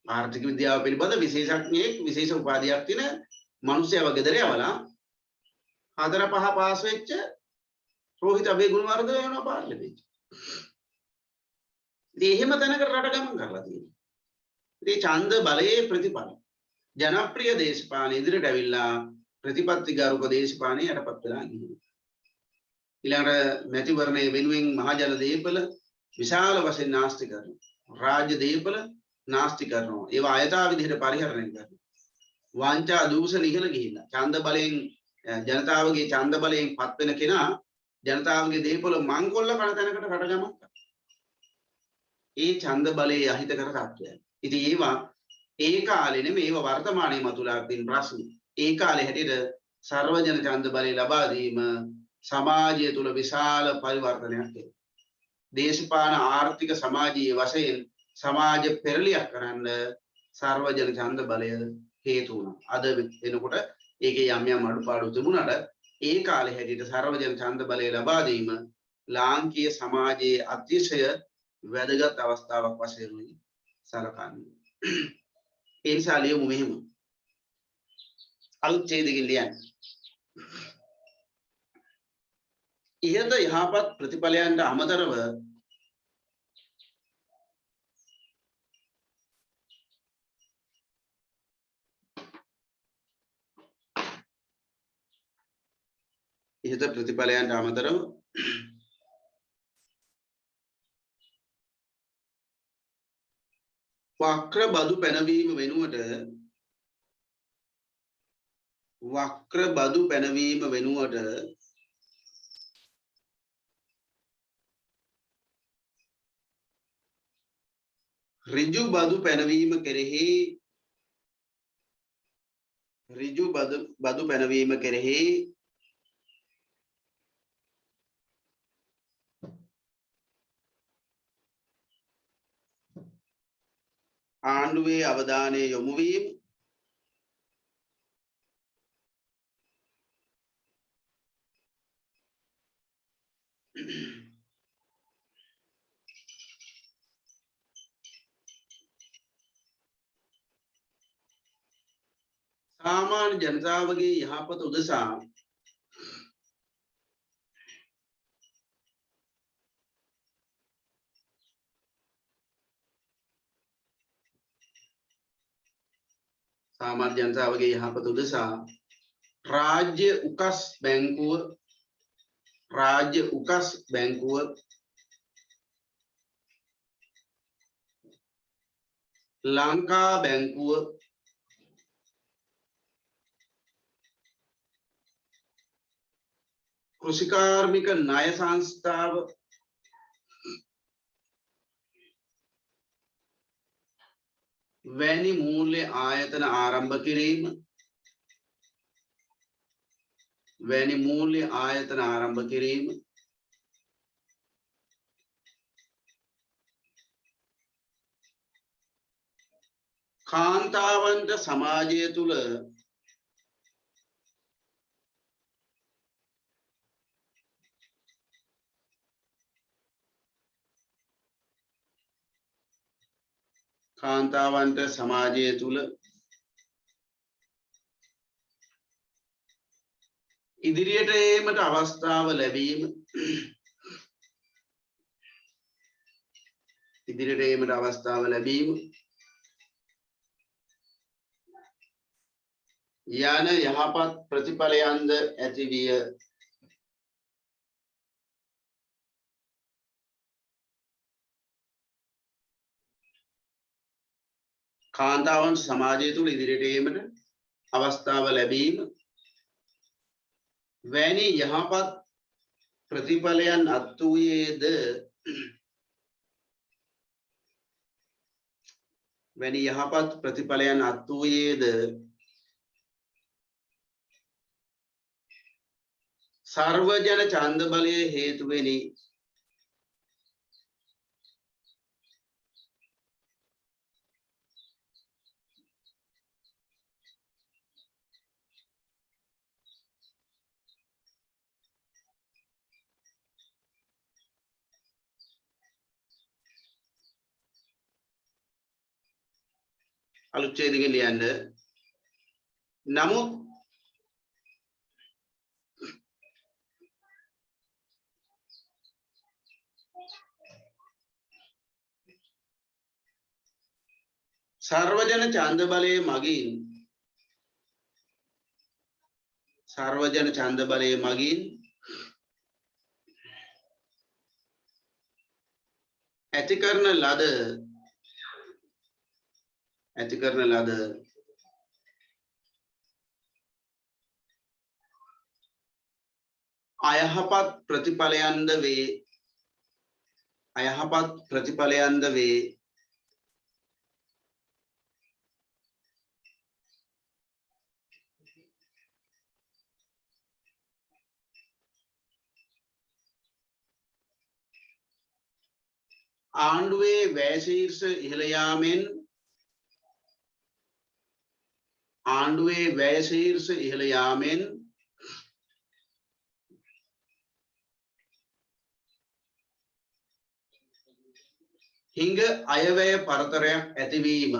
ආර්ථික විද්‍යාව පිළිබඳ විශේෂඥයෙක් විශේෂ උපාධියක් තියෙන මිනිස්සයව ගෙදර යවලා 4-5 පාස් වෙච්ච රෝහිත අබේ ගුණවර්ධන වෙනවා පාර්ලිමේන්තුවට. ඉතින් එහෙම තැනකට රට ගමන් කරලා තියෙනවා. ඉතින් ඡන්ද බලයේ ප්‍රතිඵල ජනප්‍රිය දේශපාලන ඉදිරියට ඇවිල්ලා ප්‍රතිපත්ති ගරුක දේශපාලනය යටපත් වෙලා ගිහින්. ඊළඟට මැතිවරණයේ වෙනුවෙන් මහජන දීපල විශාල වශයෙන් නාස්ති කරනවා. රාජ්‍ය දීපල නාස්ති කරනවා. ඒවා අයථා විදිහට පරිහරණය කරනවා. වංචා දූෂණ ඉහළ ගිහිල්ලා ඡන්ද බලයෙන් ජනතාවගේ ඡන්ද බලයෙන් පත් වෙන කෙනා ජනතාවගේ දීපල මංකොල්ල කන තැනකට රට ගමන් කරනවා. ඒ ඡන්ද බලයේ අහිතකර තත්ත්වයන්. ඉතින් ඒවා ඒ කාලේ නෙමෙයි ඒවා වර්තමානයේ මතුවලා තියෙන ප්‍රශ්න. ඒ කාලේ හැටියට සර්වජන ඡන්ද බලය ලබා දීම සමාජය තුළ විශාල පරිවර්තනයක් වෙනවා. දේශපාලන ආර්ථික සමාජීය වශයෙන් සමාජ පෙරලියක් කරන්න සර්වජන ඡන්ද බලය හේතු වුණා. අද වෙනකොට ඒකේ යම් යම් අඩුපාඩු තිබුණාට ඒ කාලේ හැටියට සර්වජන ඡන්ද බලය ලබා දීම ලාංකීය සමාජයේ අතිශය වැදගත් අවස්ථාවක් වශයෙන් සලකන්නේ. ඒ නිසා ලියමු මෙහෙම. අලුත් ඡේදකින් ලියන්න. ඉහත යහපත් ප්‍රතිඵලයන්ට අමතරව වක්‍ර බදු පැනවීම වෙනුවට ඍජු බදු පැනවීම කෙරෙහි ආණ්ඩුවේ අවධානය යොමු වීම සාමාන්‍ය ජනතාවගේ යහපත උදෙසා සාමාන්‍ය ජනතාවගේ යහපත උදෙසා රාජ්‍ය උකස් බැංකුව ලංකා බැංකුව කෘෂිකාර්මික ණය සංස්ථාව වැනි මූල්‍ය ආයතන ආරම්භ කිරීම කාන්තාවන්ට සමාජය තුළ ඉදිරියට ඒමට අවස්ථාව ලැබීම යන යහපත් ප්‍රතිඵලයන්ද ඇතිවිය. කාන්තාවන් සමාජය තුළ ඉදිරියට ඒමට අවස්ථාව ලැබීම වැනි යහපත් ප්‍රතිඵලයන් අත්වූයේද සර්වජන ඡන්ද බලය හේතුවෙනි. අලුත් ඡේදකෙ ලියන්න. නමුත් සර්වජන ඡන්ද බලය මගින් ඇති කරන ලද අයහපත් ප්‍රතිඵලයන්ද වේ. ආණ්ඩුවේ වැය ශීර්ෂ ඉහළ යාමෙන් හිඟ අයවැය පරතරයක් ඇතිවීම.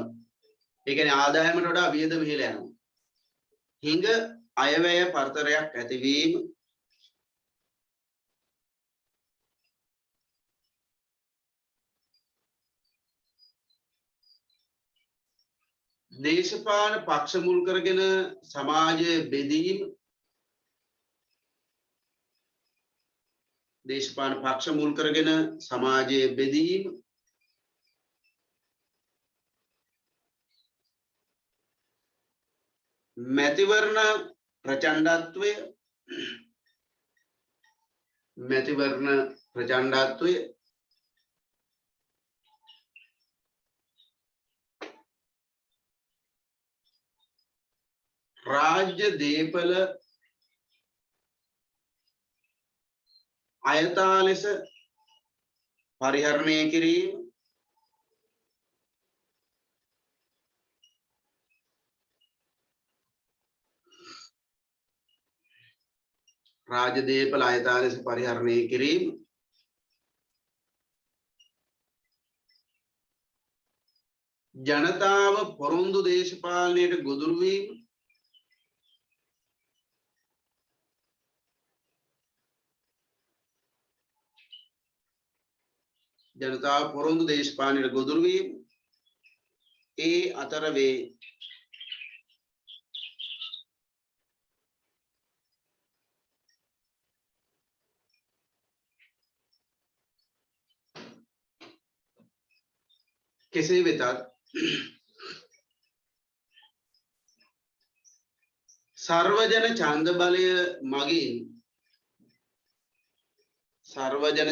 ඒ කියන්නේ ආදායමට වඩා වියදම ඉහළ යනවා. හිඟ අයවැය පරතරයක් ඇතිවීම දේශපාලන පක්ෂ මුල් කරගෙන සමාජය බෙදීම මැතිවරණ ප්‍රචණ්ඩත්වය රාජ්‍ය දේපල අයථා ලෙස පරිහරණය කිරීම රාජදීපල ආයතන ලෙස පරිහරණය කිරීම ජනතාව පොරොන්දු දේශපාලනයට ගොදුරු වීම ජනතාව පොරොන්දු දේශපාලනයට ගොදුරු වීම ඒ අතර වේ කෙසේ වෙතත් සර්වජන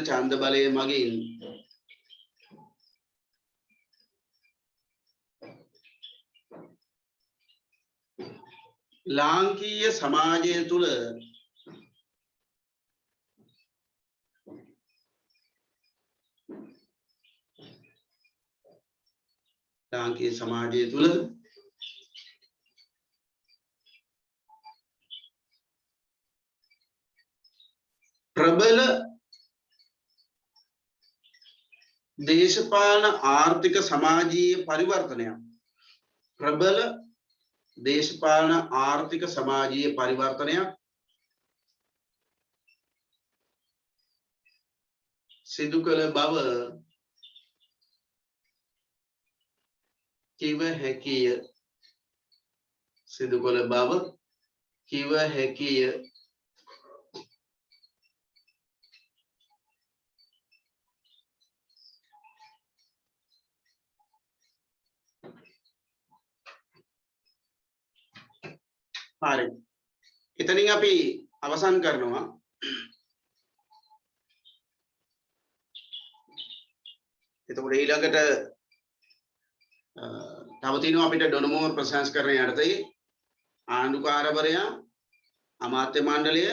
ඡන්ද බලය මගින් ලාංකීය සමාජය තුළ ප්‍රබල දේශපාලන ආර්ථික සමාජීය පරිවර්තනයක් සිදු කළ බව කිව හැකිය හරි එතනින් අපි අවසන් කරනවා එතකොට ඊළඟට තව තියෙනවා අපිට ඩොනමෝර් ප්‍රසංස්කරණය යටතේ ආණ්ඩුකාරවරයා අමාත්‍ය මණ්ඩලය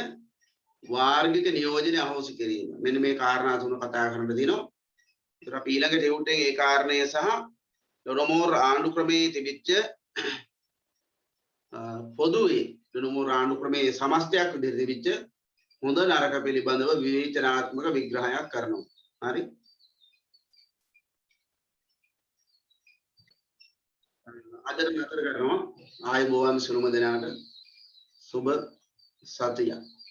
වාර්ගික නියෝජනය අහෝසි කිරීම මෙන්න මේ කාරණා තුන කතා කරන්න දිනවා ඒතර අපි ඊළඟට එවුන්ට ඒ කාරණය සහ ඩොනමෝර් ආණ්ඩු ක්‍රමයේ තිබිච්ච පොදුවේ ඩොනමෝර් ආණ්ඩු ක්‍රමයේ සමස්තයක් විදිහට තිබිච්ච හොඳ නරක පිළිබඳව විවේචනාත්මක විග්‍රහයක් කරනවා හරි අදට නතර කරනවා ආයුබෝවන් සිළුම දෙනාට සුබ සතියක්